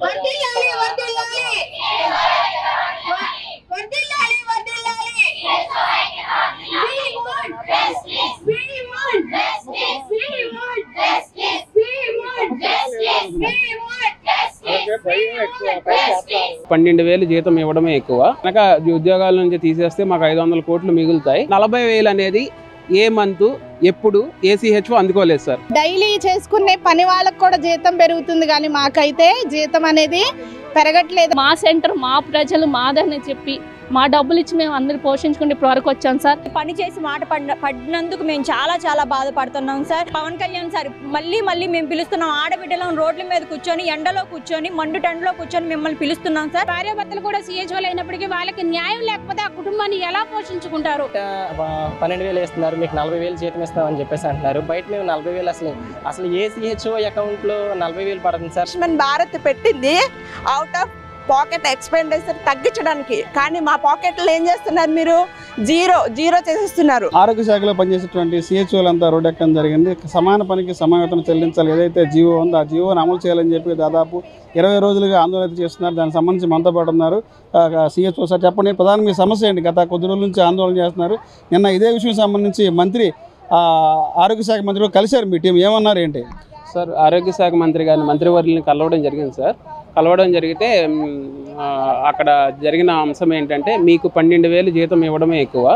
వర్ధిల్లాలి వర్ధిల్లాలి వర్ధిల్లాలి వర్ధిల్లాలి పన్నెండు వేలు జీతం ఇవ్వడమే ఎక్కువ కనుక ఉద్యోగాల నుంచి తీసేస్తే మాకు 500 కోట్లు మిగులుతాయి. 40,000 అనేది ఏ మంత్ ఎప్పుడు ఏసీహెచ్ఓ అందుకోలేదు సార్. డైలీ చేసుకునే పని వాళ్ళకి కూడా జీతం పెరుగుతుంది కానీ మాకైతే జీతం అనేది పెరగట్లేదు. మా సెంటర్ మా ప్రజలు మాదని చెప్పి మా డబ్బులు ఇచ్చి మేము అందరు పోషించుకుంటే ఇప్పుడు వరకు వచ్చాం సార్. పని చేసి మాట పడినందుకు మేము చాలా బాధపడుతున్నాం సార్. పవన్ కళ్యాణ్ సార్ మళ్ళీ మేము పిలుస్తున్నాం. ఆడబిడ్డలను రోడ్ల మీద కూర్చొని ఎండలో కూర్చొని మండు టెండలో కూర్చొని మిమ్మల్ని పిలుస్తున్నాం సార్. భార్యాభర్తలు కూడా సిహెచ్ఓలు అయినప్పటికీ వాళ్ళకి న్యాయం లేకపోతే ఆ కుటుంబాన్ని ఎలా పోషించుకుంటారు? 12,000 ఇస్తున్నారు, మీకు 40,000 జీతం ఇస్తామని చెప్పేసి అంటున్నారు. బయట మేము 40,000 అసలు ఏ సిహెచ్ఓ అకౌంట్ లో 40,000 పడుతుంది సార్. ఆయుష్మాన్ భారత్ పెట్టింది అవుట్ ఆఫ్ పాకెట్ ఎక్స్పెండిచర్ తగ్గించడానికి, కానీ మా పాకెట్లో ఏం చేస్తున్నారు మీరు? జీరో చేసేస్తున్నారు. ఆరోగ్య శాఖలో పనిచేసేటువంటి సిహెచ్ఓలంతా రోడ్డు ఎక్కడం జరిగింది. సమాన పనికి సమానతను చెల్లించాలి, ఏదైతే జీవో ఉందో ఆ జీవోని అమలు చేయాలని చెప్పి దాదాపు 20 రోజులుగా ఆందోళన చేస్తున్నారు. దానికి సంబంధించి మనతో పాటు ఉన్నారు సిహెచ్ఓ. సార్ చెప్పండి, ప్రధానంగా మీ సమస్య ఏంటి? గత కొద్ది రోజుల నుంచి ఆందోళన చేస్తున్నారు. నిన్న ఇదే విషయం సంబంధించి మంత్రి ఆరోగ్య శాఖ మంత్రి కలిశారు, మీ టీం ఏమన్నారు ఏంటి? సార్ ఆరోగ్య శాఖ మంత్రి గారిని మంత్రివర్యులను కలవడం జరిగింది సార్. కలవడం జరిగితే అక్కడ జరిగిన అంశం ఏంటంటే మీకు 12,000 జీతం ఇవ్వడమే ఎక్కువ,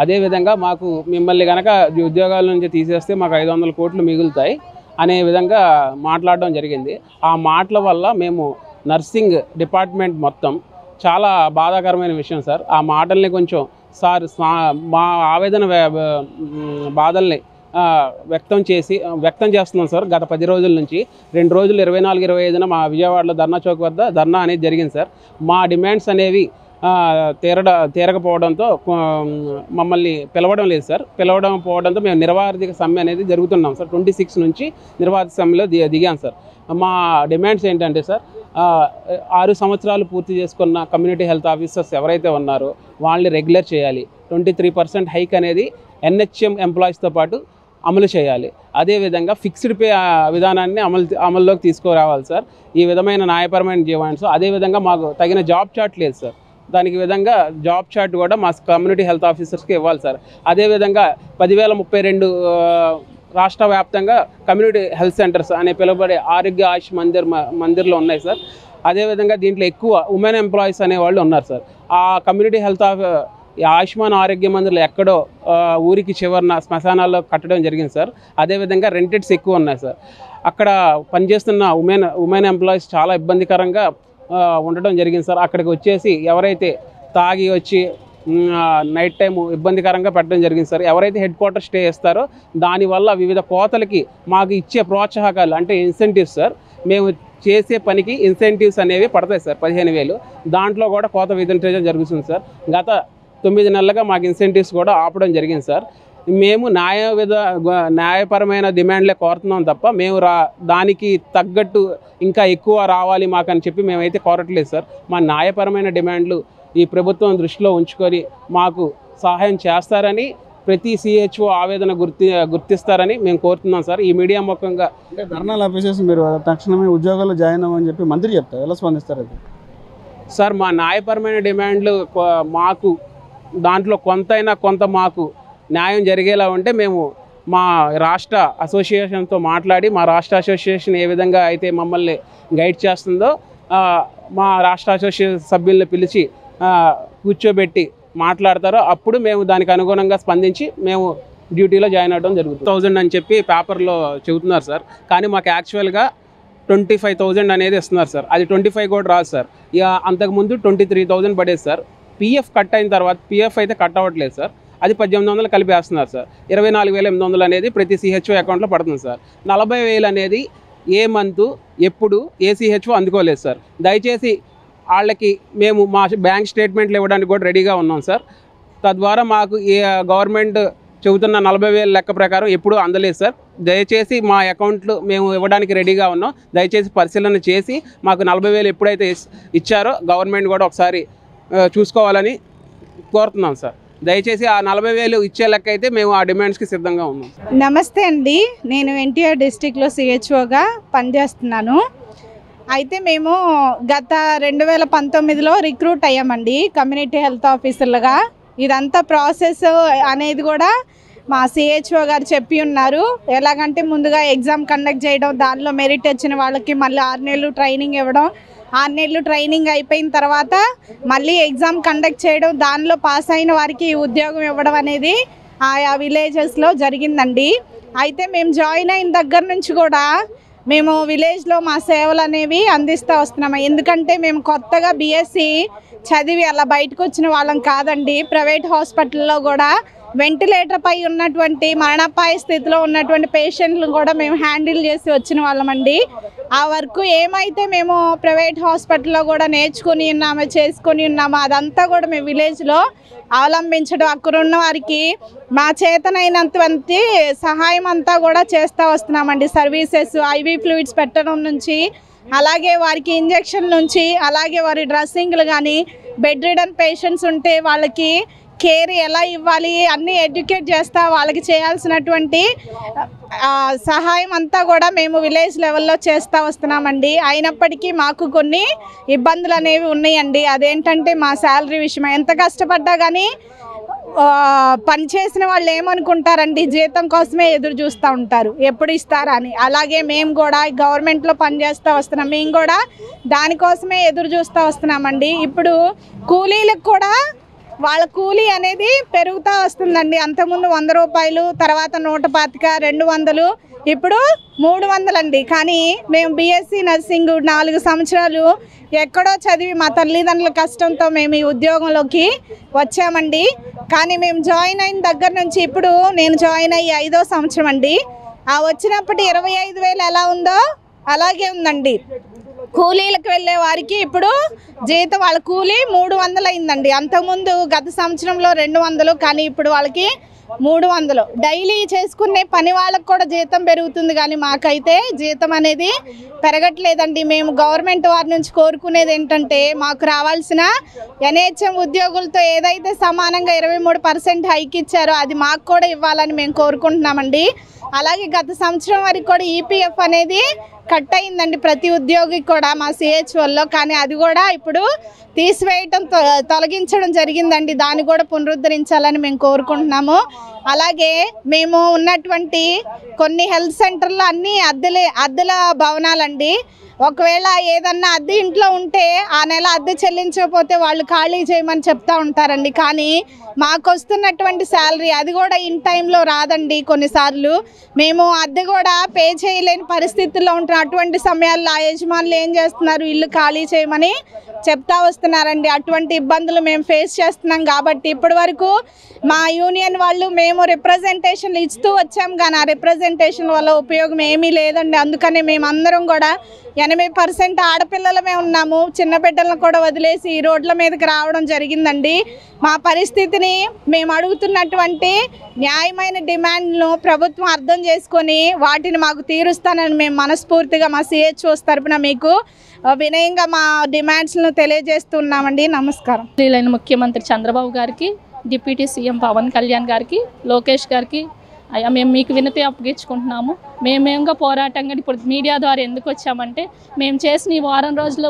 అదేవిధంగా మాకు మిమ్మల్ని కనుక ఉద్యోగాల నుంచి తీసేస్తే మాకు 500 కోట్లు మిగులుతాయి అనే విధంగా మాట్లాడడం జరిగింది. ఆ మాటల వల్ల మేము నర్సింగ్ డిపార్ట్మెంట్ మొత్తం చాలా బాధాకరమైన విషయం సార్. ఆ మాటల్ని కొంచెం సార్ మా ఆవేదన బాధల్ని వ్యక్తం చేస్తున్నాం సార్. గత 10 రోజుల నుంచి 2 రోజులు 24-25న మా విజయవాడలో ధర్నా చౌక్ వద్ద ధర్నా అనేది జరిగింది సార్. మా డిమాండ్స్ అనేవి తీరకపోవడంతో మమ్మల్ని పిలవడం లేదు సార్. పోవడంతో మేము నిర్వాధిక సమ్మె అనేది జరుగుతున్నాం సార్. 26 నుంచి నిర్వాధిక సమ్మెలో దిగాం సార్. మా డిమాండ్స్ ఏంటంటే సార్ 6 సంవత్సరాలు పూర్తి చేసుకున్న కమ్యూనిటీ హెల్త్ ఆఫీసర్స్ ఎవరైతే ఉన్నారో వాళ్ళని రెగ్యులర్ చేయాలి. 23% హైక్ అనేది NHM ఎంప్లాయీస్తో పాటు అమలు చేయాలి. అదేవిధంగా ఫిక్స్డ్ పే విధానాన్ని అమల్లోకి తీసుకురావాలి సార్. ఈ విధమైన న్యాయపరమైన డిమాండ్స్. అదేవిధంగా మాకు తగిన జాబ్ చార్ట్ లేదు సార్. దానికి విధంగా జాబ్ చార్ట్ కూడా మా కమ్యూనిటీ హెల్త్ ఆఫీసర్స్కి ఇవ్వాలి సార్. అదేవిధంగా 10,032 రాష్ట్ర వ్యాప్తంగా కమ్యూనిటీ హెల్త్ సెంటర్స్ అనే పిలువబడే ఆరోగ్య ఆయుష్ మందిర్లు ఉన్నాయి సార్. అదేవిధంగా దీంట్లో ఎక్కువ ఉమెన్ ఎంప్లాయీస్ అనేవాళ్ళు ఉన్నారు సార్. ఆ కమ్యూనిటీ హెల్త్ ఆయుష్మాన్ ఆరోగ్య మందిర్లు ఎక్కడో ఊరికి చివరన శ్మశానాల్లో కట్టడం జరిగింది సార్. అదేవిధంగా రెంటెడ్స్ ఎక్కువ ఉన్నాయి సార్. అక్కడ పనిచేస్తున్న ఉమెన్ ఎంప్లాయీస్ చాలా ఇబ్బందికరంగా ఉండడం జరిగింది సార్. అక్కడికి వచ్చేసి ఎవరైతే తాగి వచ్చి నైట్ టైం ఇబ్బందికరంగా పెట్టడం జరిగింది సార్. ఎవరైతే హెడ్ క్వార్టర్ స్టే చేస్తారో దానివల్ల వివిధ కోతలకి మాకు ఇచ్చే ప్రోత్సాహకాలు అంటే ఇన్సెంటివ్స్ సార్. మేము చేసే పనికి ఇన్సెంటివ్స్ అనేవి పడతాయి సార్ 15,000. దాంట్లో కూడా కోత విధించడం జరుగుతుంది సార్. గత 9 నెలలుగా మాకు ఇన్సెంటివ్స్ కూడా ఆపడం జరిగింది సార్. మేము న్యాయపరమైన డిమాండ్లే కోరుతున్నాం తప్ప మేము దానికి తగ్గట్టు ఇంకా ఎక్కువ రావాలి మాకని చెప్పి మేమైతే కోరట్లేదు సార్. మా న్యాయపరమైన డిమాండ్లు ఈ ప్రభుత్వం దృష్టిలో ఉంచుకొని మాకు సహాయం చేస్తారని ప్రతి సిహెచ్ఓ ఆవేదన గుర్తిస్తారని మేము కోరుతున్నాం సార్. ఈ మీడియా ముఖంగా అంటే ధర్నాలు ఆపేసేసి మీరు తక్షణమే ఉద్యోగాల్లో జాయిన్ అవ్వని చెప్పి మంత్రి చెప్తారు, ఎలా స్పందిస్తారు అది? సార్ మా న్యాయపరమైన డిమాండ్లు మాకు దాంట్లో కొంత మాకు న్యాయం జరిగేలా ఉంటే మేము మా రాష్ట్ర అసోసియేషన్తో మాట్లాడి మా రాష్ట్ర అసోసియేషన్ ఏ విధంగా అయితే మమ్మల్ని గైడ్ చేస్తుందో మా రాష్ట్ర అసోసియేషన్ సభ్యుల్ని పిలిచి కూర్చోబెట్టి మాట్లాడతారో అప్పుడు మేము దానికి అనుగుణంగా స్పందించి మేము డ్యూటీలో జాయిన్ అవ్వడం జరుగుతుంది. 1000 అని చెప్పి పేపర్లో చెబుతున్నారు సార్. కానీ మాకు యాక్చువల్గా 25,000 అనేది ఇస్తున్నారు సార్. అది 25 కూడా రాదు సార్. ఇక అంతకుముందు 23,000 పడేది సార్. PF కట్ అయిన తర్వాత PF అయితే కట్ అవ్వట్లేదు సార్. అది 1800 కలిపేస్తున్నారు సార్. 24,800 అనేది ప్రతి సిహెచ్ఓ అకౌంట్లో పడుతుంది సార్. 40,000 అనేది ఏ మంత్ ఎప్పుడు ఏ సిహెచ్ఓ అందుకోలేదు సార్. దయచేసి వాళ్ళకి మేము మా బ్యాంక్ స్టేట్మెంట్లు ఇవ్వడానికి కూడా రెడీగా ఉన్నాం సార్. తద్వారా మాకు గవర్నమెంట్ చెబుతున్న 40,000 లెక్క ప్రకారం ఎప్పుడూ అందలేదు సార్. దయచేసి మా అకౌంట్లు మేము ఇవ్వడానికి రెడీగా ఉన్నాం. దయచేసి పరిశీలన చేసి మాకు 40,000 ఎప్పుడైతే ఇచ్చారో గవర్నమెంట్ కూడా ఒకసారి చూసుకోవాలని కోరుతున్నాం సార్. దయచేసి ఆ 40,000 ఇచ్చే లెక్క అయితే మేము ఆ డిమాండ్స్కి సిద్ధంగా ఉన్నాం. నమస్తే అండి, నేను NTR డిస్ట్రిక్ట్లో సిహెచ్ఓగా పనిచేస్తున్నాను. అయితే మేము గత 2019లో రిక్రూట్ అయ్యామండి కమ్యూనిటీ హెల్త్ ఆఫీసర్లుగా. ఇదంతా ప్రాసెస్ అనేది కూడా మా సిహెచ్ఓ గారు చెప్పి ఉన్నారు. ఎలాగంటే ముందుగా ఎగ్జామ్ కండక్ట్ చేయడం, దానిలో మెరిట్ వచ్చిన వాళ్ళకి మళ్ళీ 6 నెలలు ట్రైనింగ్ ఇవ్వడం, 6 నెలలు ట్రైనింగ్ అయిపోయిన తర్వాత మళ్ళీ ఎగ్జామ్ కండక్ట్ చేయడం, దానిలో పాస్ అయిన వారికి ఉద్యోగం ఇవ్వడం అనేది ఆయా విలేజెస్లో జరిగిందండి. అయితే మేము జాయిన్ అయిన దగ్గర నుంచి కూడా మేము విలేజ్లో మా సేవలు అనేవి అందిస్తూ వస్తున్నాము. ఎందుకంటే మేము కొత్తగా బీఎస్సీ చదివి అలా బయటకు వచ్చిన వాళ్ళం కాదండి. ప్రైవేట్ హాస్పిటల్లో కూడా వెంటిలేటర్ పై ఉన్నటువంటి మరణాపాయ స్థితిలో ఉన్నటువంటి పేషెంట్లను కూడా మేము హ్యాండిల్ చేసి వచ్చిన వాళ్ళమండి. ఆ వర్క్ ఏమైతే మేము ప్రైవేట్ హాస్పిటల్లో కూడా నేర్చుకుని ఉన్నామో, చేసుకొని ఉన్నామో, అదంతా కూడా మేము విలేజ్లో అవలంబించడం, అక్కడ ఉన్న వారికి మా చేతనైనంత సహాయం అంతా కూడా చేస్తూ వస్తున్నామండి. సర్వీసెస్, ఐవీ ఫ్లూయిడ్స్ పెట్టడం నుంచి, అలాగే వారికి ఇంజెక్షన్ నుంచి, అలాగే వారి డ్రెస్సింగ్లు కానీ, బెడ్ రిడన్ పేషెంట్స్ ఉంటే వాళ్ళకి కేర్ ఎలా ఇవ్వాలి అన్నీ ఎడ్యుకేట్ చేస్తా వాళ్ళకి చేయాల్సినటువంటి సహాయం అంతా కూడా మేము విలేజ్ లెవెల్లో చేస్తూ వస్తున్నామండి. అయినప్పటికీ మాకు కొన్ని ఇబ్బందులు అనేవి ఉన్నాయండి. అదేంటంటే మా శాలరీ విషయం. ఎంత కష్టపడ్డా కానీ పనిచేసిన వాళ్ళు ఏమనుకుంటారండి, జీతం కోసమే ఎదురు చూస్తూ ఉంటారు, ఎప్పుడు ఇస్తారా అని. అలాగే మేము కూడా గవర్నమెంట్లో పనిచేస్తూ వస్తున్నాం, మేము కూడా దానికోసమే ఎదురు చూస్తూ వస్తున్నామండి. ఇప్పుడు కూలీలకు కూడా వాళ్ళ కూలీ అనేది పెరుగుతూ వస్తుందండి. అంతకుముందు 100 రూపాయలు, తర్వాత 125, 200, ఇప్పుడు 300 అండి. కానీ మేము బీఎస్సీ నర్సింగ్ 4 సంవత్సరాలు ఎక్కడో చదివి మా తల్లిదండ్రుల కష్టంతో మేము ఈ ఉద్యోగంలోకి వచ్చామండి. కానీ మేము జాయిన్ అయిన దగ్గర నుంచి ఇప్పుడు నేను జాయిన్ అయ్యి 5వ సంవత్సరం అండి. ఆ వచ్చినప్పటి 25,000 ఎలా ఉందో అలాగే ఉందండి. కూలీలకు వెళ్ళే వారికి ఇప్పుడు జీతం వాళ్ళ కూలీ 300 అయిందండి. అంతకుముందు గత సంవత్సరంలో 200, కానీ ఇప్పుడు వాళ్ళకి 300. డైలీ చేసుకునే పని వాళ్ళకు కూడా జీతం పెరుగుతుంది, కానీ మాకైతే జీతం అనేది పెరగట్లేదండి. మేము గవర్నమెంట్ వారి నుంచి కోరుకునేది ఏంటంటే మాకు రావాల్సిన ఎన్హెచ్ఎం ఉద్యోగులతో ఏదైతే సమానంగా 23% హైక్ ఇచ్చారో అది మాకు కూడా ఇవ్వాలని మేము కోరుకుంటున్నామండి. అలాగే గత సంవత్సరం వరకు కూడా ఈపీఎఫ్ అనేది కట్ అయిందండి ప్రతి ఉద్యోగికి కూడా మా సిహెచ్ఓల్లో. కానీ అది కూడా ఇప్పుడు తీసివేయటం, తొలగించడం జరిగిందండి. దాన్ని కూడా పునరుద్ధరించాలని మేము కోరుకుంటున్నాము. అలాగే మేము ఉన్నటువంటి కొన్ని హెల్త్ సెంటర్లో అన్నీ అద్దెల భవనాలండి. ఒకవేళ ఏదన్నా అద్దె ఇంట్లో ఉంటే ఆ నెల అద్దె చెల్లించకపోతే వాళ్ళు ఖాళీ చేయమని చెప్తా ఉంటారండి. కానీ మాకు వస్తున్నటువంటి శాలరీ అది కూడా ఇన్ టైంలో రాదండి. కొన్నిసార్లు మేము అద్దె కూడా పే చేయలేని పరిస్థితుల్లో ఉంటున్నాం. అటువంటి సమయాల్లో ఆ యజమానులు ఏం చేస్తున్నారు, ఇల్లు ఖాళీ చేయమని చెప్తా వస్తున్నారండి. అటువంటి ఇబ్బందులు మేము ఫేస్ చేస్తున్నాం. కాబట్టి ఇప్పటి వరకు మా యూనియన్ వాళ్ళు మేము రిప్రజెంటేషన్లు ఇస్తూ వచ్చాం, కానీ ఆ రిప్రజెంటేషన్ వల్ల ఉపయోగం ఏమీ లేదండి. అందుకనే మేమందరం కూడా 80% ఆడపిల్లలమే ఉన్నాము. చిన్న బిడ్డలను కూడా వదిలేసి ఈ రోడ్ల మీదకి రావడం జరిగిందండి. మా పరిస్థితిని, మేము అడుగుతున్నటువంటి న్యాయమైన డిమాండ్ను ప్రభుత్వం అర్థం చేసుకొని వాటిని మాకు తీరుస్తానని మేము మనస్ఫూర్తిగా మా సిహెచ్ఓస్ తరపున మీకు వినయంగా మా డిమాండ్స్ను తెలియజేస్తున్నామండి. నమస్కారం. ముఖ్యమంత్రి చంద్రబాబు గారికి, డిప్యూటీ సీఎం పవన్ కళ్యాణ్ గారికి, లోకేష్ గారికి అయ్యా మేము మీకు వినతి అప్పగించుకుంటున్నాము. మేమేంగా పోరాటంగా ఇప్పుడు మీడియా ద్వారా ఎందుకు వచ్చామంటే మేము చేసిన ఈ వారం రోజులు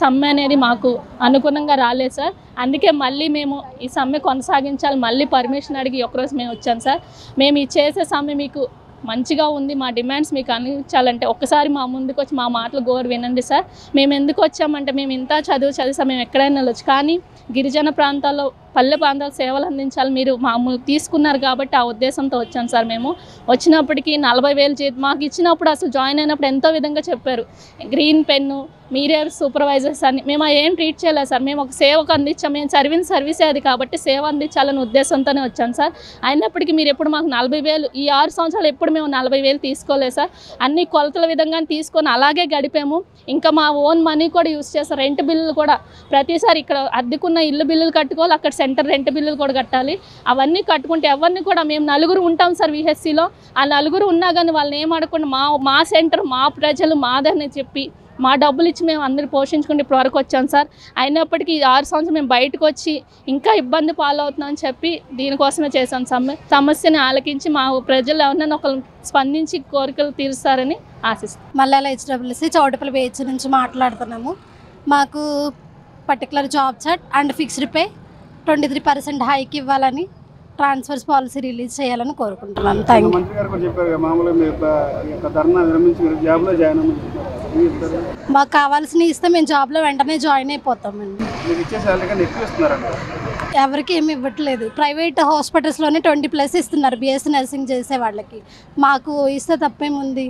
సమ్మె అనేది మాకు అనుగుణంగా రాలేదు సార్. అందుకే మళ్ళీ మేము ఈ సమ్మె కొనసాగించాలి, మళ్ళీ పర్మిషన్ అడిగి ఒకరోజు మేము వచ్చాం సార్. మేము ఈ చేసే సమ్మె మీకు మంచిగా ఉంది, మా డిమాండ్స్ మీకు అందించాలంటే ఒక్కసారి మా ముందుకు వచ్చి మా మాటలు గోరు వినండి సార్. మేము ఎందుకు వచ్చామంటే మేము ఇంత చదివిస్తాం, మేము ఎక్కడైనా వెళ్ళొచ్చు, కానీ గిరిజన ప్రాంతాల్లో, పల్లె ప్రాంతాలకు సేవలు అందించాలి, మీరు మామూలు తీసుకున్నారు కాబట్టి ఆ ఉద్దేశంతో వచ్చాను సార్. మేము వచ్చినప్పటికీ 40,000 జీతం మాకు ఇచ్చినప్పుడు అసలు జాయిన్ అయినప్పుడు ఎంతో విధంగా చెప్పారు, గ్రీన్ పెన్ను, మీరే సూపర్వైజర్స్ అని. మేము ఏం ట్రీట్ చేయలేదు సార్. మేము ఒక సేవకు అందించాం, మేము సర్వీసే అది కాబట్టి సేవ అందించాలని ఉద్దేశంతోనే వచ్చాను సార్. అయినప్పటికీ మీరు ఎప్పుడు మాకు 40,000 ఈ 6 సంవత్సరాలు ఎప్పుడు మేము 40,000 తీసుకోలేదు సార్. అన్ని కొలతల విధంగా తీసుకొని అలాగే గడిపాము. ఇంకా మా ఓన్ మనీ కూడా యూజ్ చేస్తాం. రెంట్ బిల్లులు కూడా ప్రతిసారి ఇక్కడ అద్దెకున్న ఇల్లు బిల్లులు కట్టుకోవాలి, అక్కడ సెంటర్ రెంట్ బిల్లులు కూడా కట్టాలి. అవన్నీ కట్టుకుంటే ఎవరిని కూడా మేము 4 ఉంటాం సార్ విహెచ్సిలో. ఆ 4 ఉన్నా కానీ వాళ్ళని ఏం అడగకుండా మా సెంటర్, మా ప్రజలు మాదని చెప్పి మా డబ్బులు ఇచ్చి మేము అందరూ పోషించుకుంటే ఇప్పుడు వరకు వచ్చాం సార్. అయినప్పటికీ 6 సంవత్సరాలు మేము బయటకు వచ్చి ఇంకా ఇబ్బంది పాలవుతున్నామని చెప్పి దీనికోసమే చేశాం సమస్యని ఆలకించి మా ప్రజలు ఎవరైనా ఒకరు స్పందించి కోరికలు తీరుస్తారని ఆశిస్తాం. మల్లాల HWC చౌటపల్లి BH నుంచి మాట్లాడుతున్నాము. మాకు particular job chart and fixed pay 23% hike ఇవ్వాలని, ట్రాన్స్ఫర్స్ పాలసీ రిలీజ్ చేయాలని కోరుకుంటున్నాను. Thank you. మంత్రి గారు కూడా చెప్పారు మామూలుగా మీరు ధర్నా విరమించి మీరు జాబ్లో జాయిన్ మాకు కావాల్సిన ఇస్తే మేము జాబ్లో వెంటనే జాయిన్ అయిపోతామండి. మీకు ఇచ్చే శాలరీ కన్నా ఎక్కువ ఇస్తున్నారంట. ఎవరికి ఏమి ఇవ్వట్లేదు. ప్రైవేట్ హాస్పిటల్స్లోనే 20+ ఇస్తున్నారు BSc నర్సింగ్ చేసే వాళ్ళకి. మాకు ఇస్తే తప్పేముంది.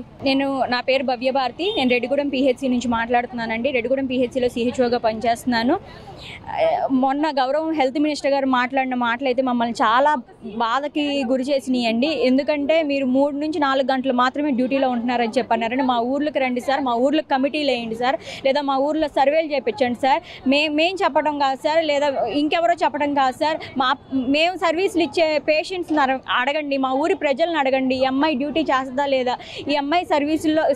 నా పేరు భవ్యభారతి. నేను రెడ్డిగూడెం PHC నుంచి మాట్లాడుతున్నానండి. రెడ్డిగూడెం PHCలో CHOగా పనిచేస్తున్నాను. మొన్న గౌరవం హెల్త్ మినిస్టర్ గారు మాట్లాడిన మాటలు అయితే మమ్మల్ని చాలా బాధకి గురి చేసినాయండి. ఎందుకంటే మీరు 3 నుంచి 4 గంటలు మాత్రమే డ్యూటీలో ఉంటున్నారని చెప్పన్నారండి. మా ఊర్లకు రండి సార్, మా ఊర్లకు కమిటీలు వేయండి సార్, లేదా మా ఊర్లో సర్వేలు చేయించండి సార్. మేం చెప్పడం కాదు సార్, లేదా ఇంకెవరో చెప్పడం కాదు సార్. మేము సర్వీసులు ఇచ్చే పేషెంట్స్ని అడగండి, మా ఊరి ప్రజలను అడగండి. ఈ అమ్మాయి డ్యూటీ చేస్తుందా లేదా, ఈ అమ్మాయి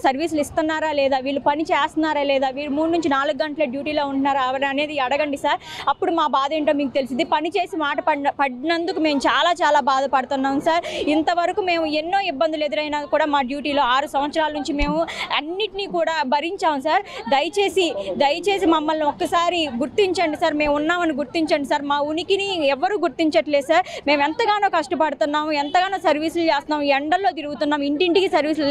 సర్వీసులు ఇస్తున్నారా లేదా, వీళ్ళు పని చేస్తున్నారా లేదా, వీళ్ళు 3 నుంచి 4 గంటల డ్యూటీలో ఉంటున్నారా అనేది అడగండి సార్. అప్పుడు మా బాధ ఏంటో మీకు తెలిసింది. పని చేసి మాట పడినందుకు మేము చాలా చాలా బాధపడుతున్నాం సార్. ఇంతవరకు మేము ఎన్నో ఇబ్బందులు ఎదురైనా కూడా మా డ్యూటీలో 6 సంవత్సరాల నుంచి మేము అన్నిటినీ కూడా భరించాం సార్. దయచేసి మమ్మల్ని ఒక్కసారి గుర్తించండి సార్, మేము ఉన్నామని గుర్తించండి సార్. మా ఉనికిని ఎవరు గుర్తించట్లేదు సార్. మేము ఎంతగానో కష్టపడుతున్నాము, ఎంతగానో సర్వీసులు చేస్తున్నాం, ఎండల్లో తిరుగుతున్నాం, ఇంటింటికి సర్వీసులు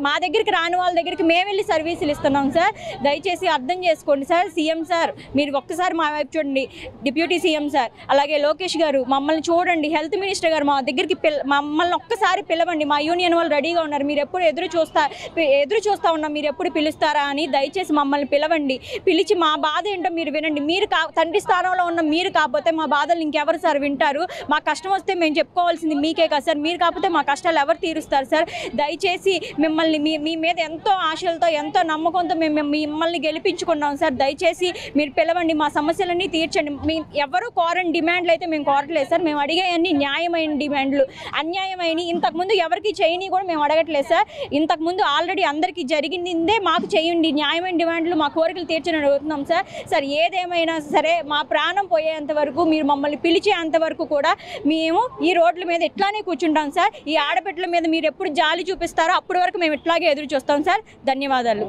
మా దగ్గరికి రాని వాళ్ళ దగ్గరికి మేము వెళ్ళి సర్వీసులు ఇస్తున్నాం సార్. దయచేసి అర్థం చేసుకోండి సార్. సీఎం సార్ మీరు ఒక్కసారి మా వైపు చూడండి. డిప్యూటీ సీఎం సార్, అలాగే లోకేష్ గారు మమ్మల్ని చూడండి. హెల్త్ మినిస్టర్ గారు మా దగ్గరికి మమ్మల్ని ఒక్కసారి పిలవండి. మా యూనియన్ వాళ్ళు రెడీగా ఉన్నారు. మీరు ఎప్పుడు ఎదురు చూస్తా ఉన్నాం, మీరు ఎప్పుడు పిలుస్తారా అని. దయచేసి మమ్మల్ని పిలవండి. పిలిచి మా బాధ ఏంటో మీరు వినండి. మీరు తండ్రి స్థానంలో ఉన్న మీరు కాకపోతే మా బాధలు ఇంకెవరు సార్ వింటారు? మా కష్టం వస్తే మేము చెప్పుకోవాల్సింది మీకే కదా సార్. మీరు కాకపోతే మా కష్టాలు ఎవరు తీరుస్తారు సార్? దయచేసి మిమ్మల్ని మీ మీద ఎంతో ఆశలతో ఎంతో నమ్మకంతో మేము మిమ్మల్ని గెలిపించుకున్నాం సార్. దయచేసి మీరు పిలవండి, మా సమస్యలన్నీ తీర్చండి. ఎవరు కోరని డిమాండ్లు అయితే మేము కోరట్లేదు సార్. మేము అడిగేవన్నీ న్యాయమైన డిమాండ్లు, అన్యాయమైన ఇంతకుముందు ఎవరికి చేయని కూడా మేము అడగట్లేదు సార్. ఇంతకుముందు ఆల్రెడీ అందరికీ జరిగిందే మాకు చేయండి. న్యాయమైన డిమాండ్లు, మా కోరికలు తీర్చని అడుగుతున్నాం సార్. సార్ ఏదేమైనా సరే మా ప్రాణం పోయేంత వరకు, మీరు మమ్మల్ని పిలిచేంత వరకు కూడా మేము ఈ రోడ్ల మీద ఇట్లానే కూర్చుంటాం సార్. ఈ ఆడబిడ్డల మీద మీరు ఎప్పుడు జాలి చూపిస్తారో అప్పటి వరకు మేము ఇట్లాగే ఎదురు చూస్తాం సార్. ధన్యవాదాలు.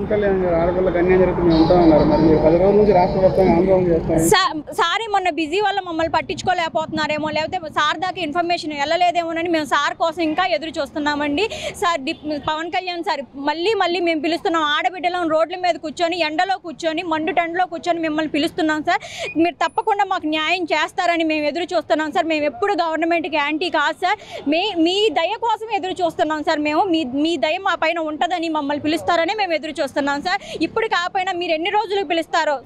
సార్ మొన్న బిజీ వల్ల మమ్మల్ని పట్టించుకోలేకపోతున్నారేమో, లేకపోతే సార్ దాకా ఇన్ఫర్మేషన్ వెళ్ళలేదేమోనని మేము సార్ కోసం ఇంకా ఎదురు చూస్తున్నామండి. సార్ పవన్ కళ్యాణ్ సార్ మళ్ళీ మేము పిలుస్తున్నాం. ఆడబిడ్డలను రోడ్ల మీద కూర్చొని, ఎండలో కూర్చొని, మండుటెండలో కూర్చొని మిమ్మల్ని పిలుస్తున్నాం సార్. మీరు తప్పకుండా మాకు న్యాయం చేస్తారని మేము ఎదురు చూస్తున్నాం సార్. మేము ఎప్పుడు గవర్నమెంట్కి యాంటీ కాదు సార్. మీ దయ కోసం ఎదురు చూస్తున్నాం సార్. మేము మీ దయ మా పైన ఉంటుందని మమ్మల్ని పిలుస్తారని మేము ఎదురు చూస్తున్నాం సార్. ఇప్పుడు కాకపోయినా మీరు ఎన్ని రోజులకు పిలుస్తారో,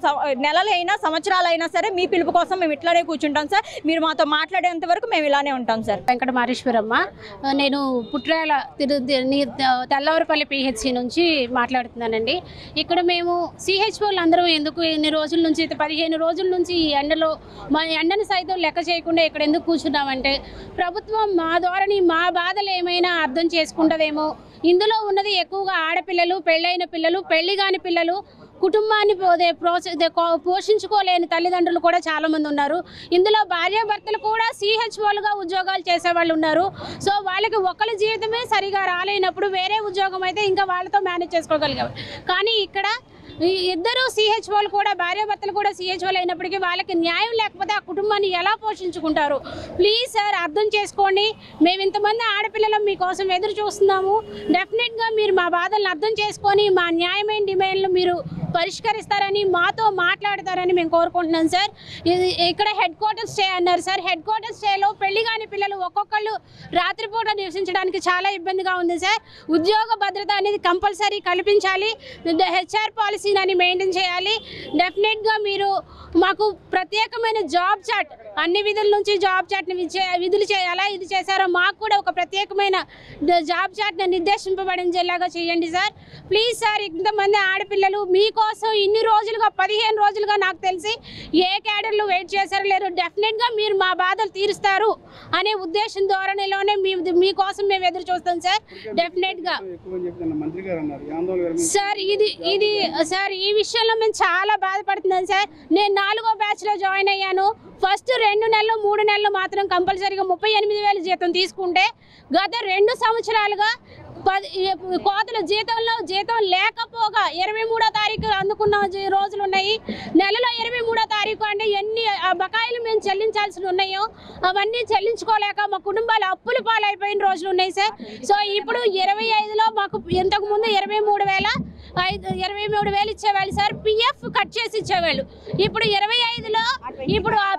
నెలలైనా సంవత్సరాలైనా సరే మీ పిలుపు కోసం మేము ఇట్లానే కూర్చుంటాం సార్. మీరు మాతో మాట్లాడేంత వరకు మేము ఇలానే ఉంటాం సార్. వెంకట మారేశ్వరమ్మ, నేను పుట్రాల తెల్లవరపల్లి PHC నుంచి మాట్లాడుతున్నానండి. ఇక్కడ మేము CHOలు అందరూ ఎందుకు ఎన్ని రోజుల నుంచి 15 రోజుల నుంచి ఈ ఎండలో మా ఎండను సైతం లెక్క చేయకుండా ఇక్కడ ఎందుకు కూర్చున్నామంటే, ప్రభుత్వం మా ధోరణి, మా బాధలు ఏమైనా అర్థం చేసుకుంటుందేమో. ఇందులో ఉన్నది ఎక్కువగా ఆడపిల్లలు, పెళ్ళైన పిల్లలు, పెళ్లి కాని పిల్లలు, కుటుంబాన్ని పోషించుకోలేని తల్లిదండ్రులు కూడా చాలామంది ఉన్నారు. ఇందులో భార్యాభర్తలు కూడా CHOలుగా ఉద్యోగాలు చేసేవాళ్ళు ఉన్నారు. సో వాళ్ళకి ఒకళ్ళ జీవితమే సరిగా రాలేనప్పుడు వేరే ఉద్యోగం అయితే ఇంకా వాళ్ళతో మేనేజ్ చేసుకోగలిగారు. కానీ ఇక్కడ ఇద్దరు CHOలు కూడా, భార్యాభర్తలు కూడా CHOలు అయినప్పటికీ వాళ్ళకి న్యాయం లేకపోతే ఆ కుటుంబాన్ని ఎలా పోషించుకుంటారు? ప్లీజ్ సార్ అర్థం చేసుకోండి. మేము ఇంతమంది ఆడపిల్లలం మీకోసం ఎదురు చూస్తున్నాము. డెఫినెట్గా మీరు మా బాధలను అర్థం చేసుకొని మా న్యాయమైన డిమాండ్లు మీరు పరిష్కరిస్తారని, మాతో మాట్లాడతారని మేము కోరుకుంటున్నాం సార్. ఇక్కడ హెడ్ క్వార్టర్స్ స్టే అన్నారు సార్. హెడ్ క్వార్టర్స్ స్టేలో పెళ్లి కాని పిల్లలు ఒక్కొక్కళ్ళు రాత్రిపూట నివసించడానికి చాలా ఇబ్బందిగా ఉంది సార్. ఉద్యోగ భద్రత అనేది కంపల్సరీ కల్పించాలి. HR పాలసీని మెయింటైన్ చేయాలి. డెఫినెట్గా మీరు మాకు ప్రత్యేకమైన జాబ్ చార్ట్ అన్ని విధుల నుంచి జాబ్ చాట్ని విధులు ఎలా ఇది చేశారో మాకు కూడా ఒక ప్రత్యేకమైన జాబ్ చాట్ని నిర్దేశింపబడిన జిల్లాగా చేయండి సార్. ప్లీజ్ సార్, ఇంతమంది ఆడపిల్లలు మీకోసం ఇన్ని రోజులుగా 15 రోజులుగా నాకు తెలిసి ఏ క్యాడర్లు వెయిట్ చేశారో లేరు. డెఫినెట్గా మీరు మా బాధలు తీరుస్తారు అనే ఉద్దేశం ధోరణిలోనే మీకోసం మేము ఎదురు చూస్తాం సార్. డెఫినెట్గా సార్ ఇది సార్ ఈ విషయంలో మేము చాలా బాధపడుతున్నాం సార్. నేను 4వ బ్యాచ్లో జాయిన్ అయ్యాను. ఫస్ట్ 2 నెలలు 3 నెలలు మాత్రం కంపల్సరీగా 38,000 జీతం తీసుకుంటే గత 2 సంవత్సరాలుగా కోతల జీతం లేకపోగా 23వ తారీఖు అందుకున్న రోజులు ఉన్నాయి. నెలలో 23వ తారీఖు అంటే ఎన్ని బకాయిలు మేము చెల్లించాల్సి ఉన్నాయో అవన్నీ చెల్లించుకోలేక మా కుటుంబాలు అప్పుల పాలైపోయిన రోజులు ఉన్నాయి సార్. సో ఇప్పుడు 25లో మాకు ఇంతకుముందు 23,000 ఇచ్చేవాళ్ళు సార్. పిఎఫ్ కట్ చేసి ఇచ్చేవాళ్ళు. ఇప్పుడు 25లో ఇప్పుడు ఆ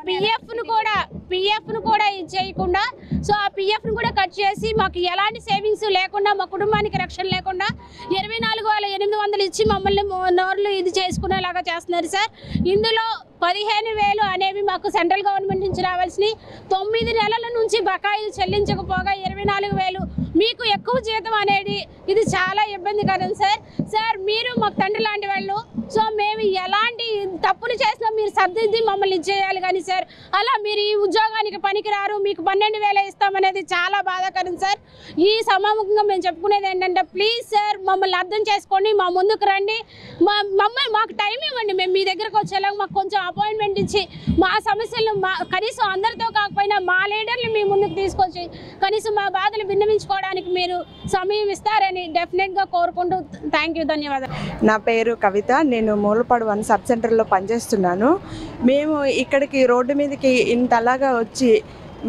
పిఎఫ్ను కూడా చేయకుండా, సో ఆ పిఎఫ్ను కూడా కట్ చేసి మాకు ఎలాంటి సేవింగ్స్ లేకుండా, మా కుటుంబానికి రక్షణ లేకుండా 24,800 ఇచ్చి మమ్మల్ని నోర్లు ఇది చేసుకునేలాగా చేస్తున్నారు సార్. ఇందులో 15,000 అనేవి మాకు సెంట్రల్ గవర్నమెంట్ నుంచి రావాల్సినవి. 9 నెలల నుంచి బకాయిలు చెల్లించకపోగా 24,000 మీకు ఎక్కువ జీతం అనేది ఇది చాలా ఇబ్బందికరం సార్. సార్ మీరు మాకు తండ్రి లాంటి వాళ్ళు. సో మేము ఎలాంటి తప్పులు చేసినా మీరు సర్దిద్ది మమ్మల్ని ఇచ్చేయాలి కానీ సార్ అలా మీరు ఈ ఉద్యోగానికి పనికిరారు మీకు 12,000 ఇస్తామనేది చాలా బాధాకరం సార్. ఈ సమాముఖంగా మేము చెప్పుకునేది ఏంటంటే ప్లీజ్ సార్ మమ్మల్ని అర్థం చేసుకోండి, మా ముందుకు రండి, మాకు టైం ఇవ్వండి. మేము మీ దగ్గరకు వచ్చేలాగా మాకు కొంచెం అపాయింట్మెంట్ ఇచ్చి మా సమస్యలను కనీసం అందరితో కాకపోయినా మా లీడర్ని మీ ముందుకు తీసుకొచ్చి కనీసం మా బాధలు విన్నవించుకోవడానికి మీరు సమయం ఇస్తారని డెఫినెట్గా కోరుకుంటూ థ్యాంక్ యూ, ధన్యవాదాలు. నా పేరు కవిత. నేను మూలపాడు 1 సబ్ సెంటర్లో పనిచేస్తున్నాను. మేము ఇక్కడికి రోడ్డు మీదకి ఇంతలాగా వచ్చి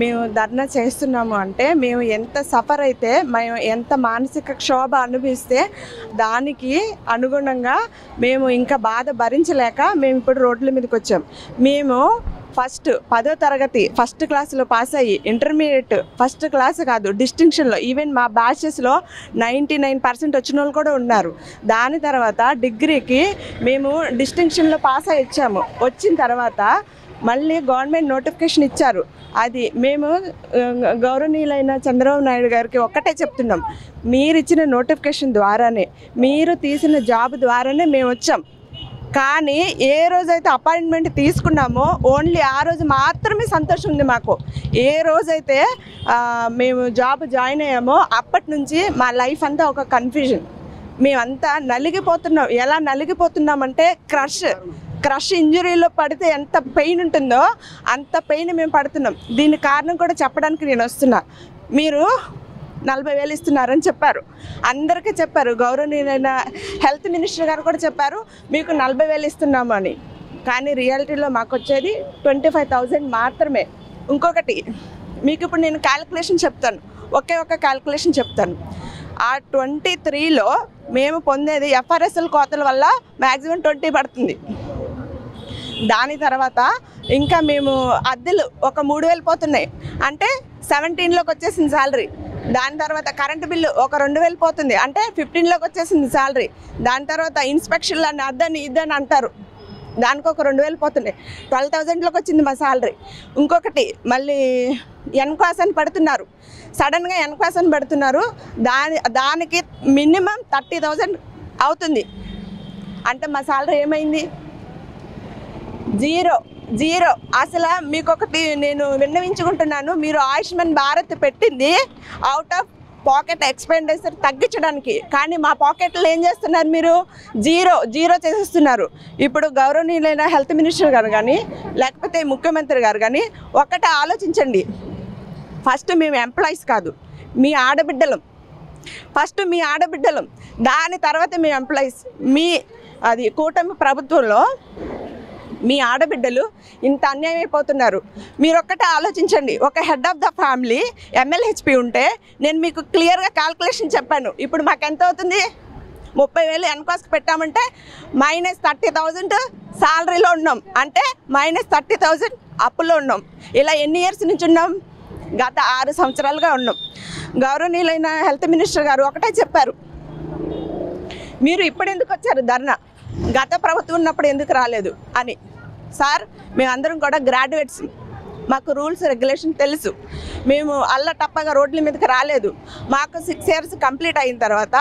మేము ధర్నా చేస్తున్నాము అంటే మేము ఎంత సఫర్ అయితే, మేము ఎంత మానసిక క్షోభ అనుభవిస్తే దానికి అనుగుణంగా మేము ఇంకా బాధ భరించలేక మేము ఇప్పుడు రోడ్ల మీదకి వచ్చాం. మేము ఫస్ట్ 10వ తరగతి ఫస్ట్ క్లాస్లో పాస్ అయ్యి ఇంటర్మీడియట్ ఫస్ట్ క్లాస్ కాదు డిస్టింక్షన్లో, ఈవెన్ మా బ్యాచెస్లో 99% వచ్చిన వాళ్ళు కూడా ఉన్నారు. దాని తర్వాత డిగ్రీకి మేము డిస్టింక్షన్లో పాస్ అయ్యి వచ్చాము. వచ్చిన తర్వాత మళ్ళీ గవర్నమెంట్ నోటిఫికేషన్ ఇచ్చారు. అది మేము గౌరవనీయులైన చంద్రబాబు నాయుడు గారికి ఒక్కటే చెప్తున్నాం, మీరు ఇచ్చిన నోటిఫికేషన్ ద్వారానే, మీరు తీసిన జాబ్ ద్వారానే మేము వచ్చాం. కానీ ఏ రోజైతే అపాయింట్మెంట్ తీసుకున్నామో ఓన్లీ ఆ రోజు మాత్రమే సంతోషం ఉంది మాకు. ఏ రోజైతే మేము జాబ్ జాయిన్ అయ్యామో అప్పటి నుంచి మా లైఫ్ అంతా ఒక కన్ఫ్యూజన్. మేమంతా నలిగిపోతున్నాం. ఎలా నలిగిపోతున్నామంటే క్రష్ ఇంజరీలో పడితే ఎంత పెయిన్ ఉంటుందో అంత పెయిన్ మేము పడుతున్నాం. దీనికి కారణం కూడా చెప్పడానికి నేను వస్తున్నా. మీరు 40,000 ఇస్తున్నారని చెప్పారు, అందరికీ చెప్పారు. గౌరవనీయులైన హెల్త్ మినిస్టర్ గారు కూడా చెప్పారు మీకు 40,000 ఇస్తున్నాము అని. కానీ రియాలిటీలో మాకు వచ్చేది 25,000 మాత్రమే. ఇంకొకటి మీకు ఇప్పుడు నేను క్యాలిక్యులేషన్ చెప్తాను, ఒకే ఒక క్యాలిక్యులేషన్ చెప్తాను. ఆ 23లో మేము పొందేది ఎఫ్ఆర్ఎస్ఎల్ కోతల వల్ల మ్యాక్సిమం 20 పడుతుంది. దాని తర్వాత ఇంకా మేము అద్దెలు ఒక 3,000 పోతున్నాయి, అంటే 17లోకి వచ్చేసింది శాలరీ. దాని తర్వాత కరెంటు బిల్లు ఒక 2,000 పోతుంది, అంటే 15లోకి వచ్చేసింది శాలరీ. దాని తర్వాత ఇన్స్పెక్షన్లు అని అద్దని ఇద్దని అంటారు, దానికి ఒక 2,000 పోతున్నాయి. 12,000లోకి వచ్చింది మా శాలరీ. ఇంకొకటి మళ్ళీ ఎన్క్వాస్ అని పడుతున్నారు, సడన్గా ఎన్క్వాస్ అని పెడుతున్నారు. దానికి మినిమం 30,000 అవుతుంది. అంటే మా శాలరీ ఏమైంది? జీరో. అసలు మీకు ఒకటి నేను విన్నవించుకుంటున్నాను, మీరు ఆయుష్మాన్ భారత్ పెట్టింది అవుట్ ఆఫ్ పాకెట్ ఎక్స్పెండిచర్ తగ్గించడానికి, కానీ మా పాకెట్లో ఏం చేస్తున్నారు మీరు? జీరో చేసేస్తున్నారు. ఇప్పుడు గౌరవనీయులైన హెల్త్ మినిస్టర్ గారు కానీ లేకపోతే ముఖ్యమంత్రి గారు కానీ ఒక్కటే ఆలోచించండి. ఫస్ట్ మేము ఎంప్లాయీస్ కాదు, మీ ఆడబిడ్డలం. ఫస్ట్ మీ ఆడబిడ్డలం, దాని తర్వాత మీ ఎంప్లాయీస్. అది కూటమి ప్రభుత్వంలో మీ ఆడబిడ్డలు ఇంత అన్యాయం అయిపోతున్నారు. మీరు ఒక్కటే ఆలోచించండి. ఒక head of the family MLHP ఉంటే నేను మీకు క్లియర్గా క్యాల్కులేషన్ చెప్పాను. ఇప్పుడు మాకు ఎంత అవుతుంది? 30,000 ఎన్కాస్కి పెట్టామంటే -30,000 శాలరీలో ఉన్నాం, అంటే -30,000 అప్పులో ఉన్నాం. ఇలా ఎన్ని ఇయర్స్ నుంచి ఉన్నాం? గత 6 సంవత్సరాలుగా ఉన్నాం. గౌరవనీయులైన హెల్త్ మినిస్టర్ గారు ఒకటే చెప్పారు, మీరు ఇప్పుడు ఎందుకు వచ్చారు ధర్నా, గత ప్రభుత్వం ఉన్నప్పుడు ఎందుకు రాలేదు అని. సార్ మేమందరం కూడా గ్రాడ్యుయేట్స్, మాకు రూల్స్ రెగ్యులేషన్ తెలుసు. మేము అల్లటప్పగా రోడ్ల మీదకి రాలేదు. మాకు 6 years కంప్లీట్ అయిన తర్వాత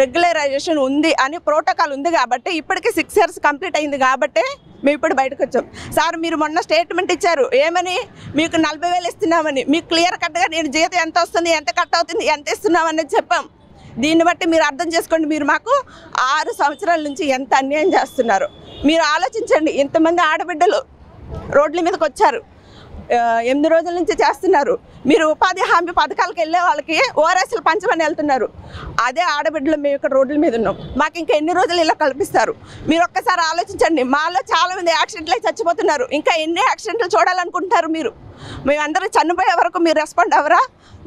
రెగ్యులరైజేషన్ ఉంది అని ప్రోటోకాల్ ఉంది కాబట్టి ఇప్పటికీ 6 years కంప్లీట్ అయింది కాబట్టి మేము ఇప్పుడు బయటకు వచ్చాం. సార్ మీరు మొన్న స్టేట్మెంట్ ఇచ్చారు ఏమని, మీకు 40,000 ఇస్తున్నామని. మీకు క్లియర్ కట్గా నేను జీతం ఎంత వస్తుంది, ఎంత కట్ అవుతుంది, ఎంత ఇస్తున్నామని చెప్పాం. దీన్ని బట్టి మీరు అర్థం చేసుకోండి, మీరు మాకు 6 సంవత్సరాల నుంచి ఎంత అన్యాయం చేస్తున్నారు మీరు ఆలోచించండి. ఇంతమంది ఆడబిడ్డలు రోడ్ల మీదకి వచ్చారు, 8 రోజుల నుంచి చేస్తున్నారు. మీరు ఉపాధి హామీ పథకాలకు వెళ్ళే వాళ్ళకి ఓఆర్ఎస్లు పంచమని వెళ్తున్నారు. అదే ఆడబిడ్డలు మేము ఇక్కడ రోడ్ల మీద ఉన్నాం. మాకు ఇంకా ఎన్ని రోజులు ఇలా కల్పిస్తారు మీరు ఒక్కసారి ఆలోచించండి. మాలో చాలామంది యాక్సిడెంట్లు అయి చచ్చిపోతున్నారు. ఇంకా ఎన్ని యాక్సిడెంట్లు చూడాలనుకుంటున్నారు మీరు? మేమందరూ చనిపోయే వరకు మీరు రెస్పాండ్ అవ్వరా?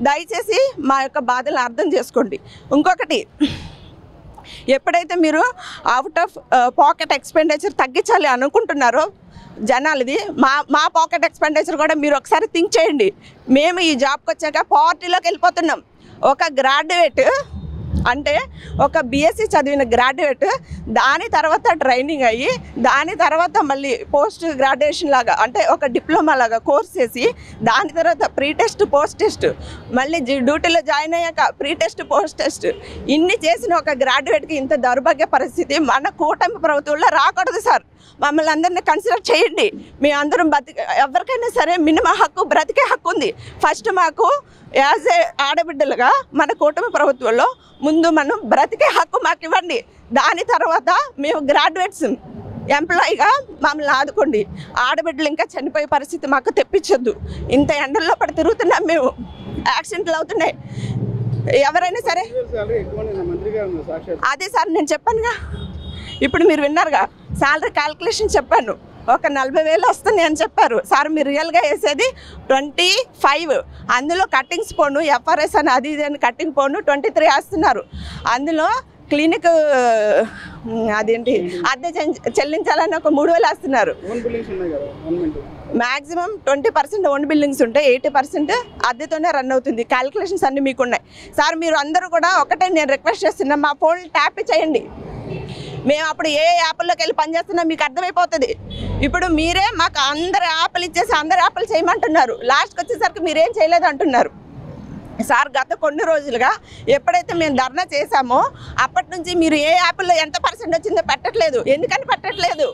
దయచేసి మా యొక్క బాధలను అర్థం చేసుకోండి. ఇంకొకటి, ఎప్పుడైతే మీరు అవుట్ ఆఫ్ పాకెట్ ఎక్స్పెండిచర్ తగ్గించాలి అనుకుంటున్నారో జనాలది, మా పాకెట్ ఎక్స్పెండిచర్ కూడా మీరు ఒకసారి థింక్ చేయండి. మేము ఈ జాబ్కి వచ్చాక పావర్టీలోకి వెళ్ళిపోతున్నాం. ఒక గ్రాడ్యుయేట్ అంటే ఒక బీఎస్సీ చదివిన గ్రాడ్యుయేట్ దాని తర్వాత ట్రైనింగ్ అయ్యి దాని తర్వాత మళ్ళీ పోస్ట్ గ్రాడ్యుయేషన్ లాగా అంటే ఒక డిప్లొమా లాగా కోర్స్ చేసి దాని తర్వాత ప్రీ టెస్ట్ పోస్ట్ టెస్ట్ మళ్ళీ డ్యూటీలో జాయిన్ అయ్యాక ప్రీ టెస్ట్ పోస్ట్ టెస్ట్ ఇన్ని చేసిన ఒక గ్రాడ్యుయేట్కి ఇంత దౌర్భాగ్య పరిస్థితి మన కూటమి ప్రభుత్వంలో రాకూడదు సార్. మమ్మల్ని అందరినీ కన్సిడర్ చేయండి. మేము అందరం ఎవరికైనా సరే మినిమం హక్కు, బ్రతికే హక్కు ఉంది. ఫస్ట్ మాకు యాజ్ ఏ ఆడబిడ్డలుగా మన కూటమి ప్రభుత్వంలో ముందు మనం బ్రతికే హక్కు మాకు ఇవ్వండి. దాని తర్వాత మేము గ్రాడ్యుయేట్స్ ఎంప్లాయీగా మమ్మల్ని ఆదుకోండి. ఆడబిడ్డలు ఇంకా చనిపోయే పరిస్థితి మాకు తెప్పించొద్దు. ఇంత ఎండల్లో పడి తిరుగుతున్నాం, మేము యాక్సిడెంట్లు అవుతున్నాయి. ఎవరైనా సరే అదే సార్ నేను చెప్పానుగా, ఇప్పుడు మీరు విన్నారుగా శాలరీ క్యాల్కులేషన్ చెప్పాను. ఒక 40,000 వస్తుంది అని చెప్పారు సార్. మీరు రియల్గా వేసేది 25. అందులో కట్టింగ్స్ పోను ఎఫ్ఆర్ఎస్ అని అది ఇది అని కట్టింగ్ పోను 23 వేస్తున్నారు. అందులో క్లినిక్ అదేంటి అద్దె చెల్లించాలని ఒక 3,000 వేస్తున్నారు. మ్యాక్సిమం 20% ఓన్ బిల్డింగ్స్ ఉంటాయి, 80% అద్దెతోనే రన్ అవుతుంది. క్యాల్కులేషన్స్ అన్నీ మీకున్నాయి సార్. మీరు అందరూ కూడా ఒకటే నేను రిక్వెస్ట్ చేస్తున్నా, మా ఫోన్ ట్యాప్ చేయండి. మేము అప్పుడు ఏ యాప్ల్లోకి వెళ్ళి పనిచేస్తున్నా మీకు అర్థమైపోతుంది. ఇప్పుడు మీరే మాకు అందరు యాప్లు ఇచ్చేసి అందరు యాప్లు చేయమంటున్నారు. లాస్ట్కి వచ్చేసరికి మీరేం చేయలేదు అంటున్నారు సార్. గత కొన్ని రోజులుగా ఎప్పుడైతే మేము ధర్నా చేశామో అప్పటి నుంచి మీరు ఏ యాప్లో ఎంత % వచ్చిందో పెట్టట్లేదు. ఎందుకని పెట్టట్లేదు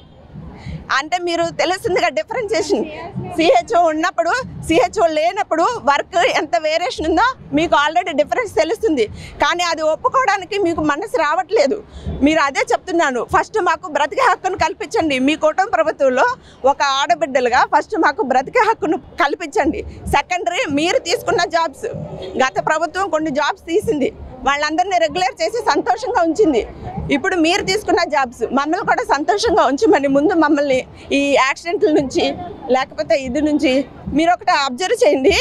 అంటే మీరు తెలుస్తుందిగా డిఫరెన్షియేషన్. సిహెచ్ఓ ఉన్నప్పుడు సిహెచ్ఓ లేనప్పుడు వర్క్ ఎంత వేరియేషన్ ఉందో మీకు ఆల్రెడీ డిఫరెన్స్ తెలుస్తుంది. కానీ అది ఒప్పుకోవడానికి మీకు మనసు రావట్లేదు. మీరు అదే చెప్తున్నాను, ఫస్ట్ మాకు బ్రతికే హక్కును కల్పించండి. మీ కుటుంబ ప్రభుత్వంలో ఒక ఆడబిడ్డలుగా ఫస్ట్ మాకు బ్రతికే హక్కును కల్పించండి. సెకండరీ మీరు తీసుకున్న జాబ్స్, గత ప్రభుత్వం కొన్ని జాబ్స్ తీసింది, వాళ్ళందరినీ రెగ్యులర్ చేసి సంతోషంగా ఉంచింది. ఇప్పుడు మీరు తీసుకున్న జాబ్స్ మమ్మల్ని కూడా సంతోషంగా ఉంచమని ముందు మమ్మల్ని ఈ యాక్సిడెంట్ల నుంచి లేకపోతే ఇది నుంచి మీరు ఒకటి అబ్జర్వ్ చేయండి.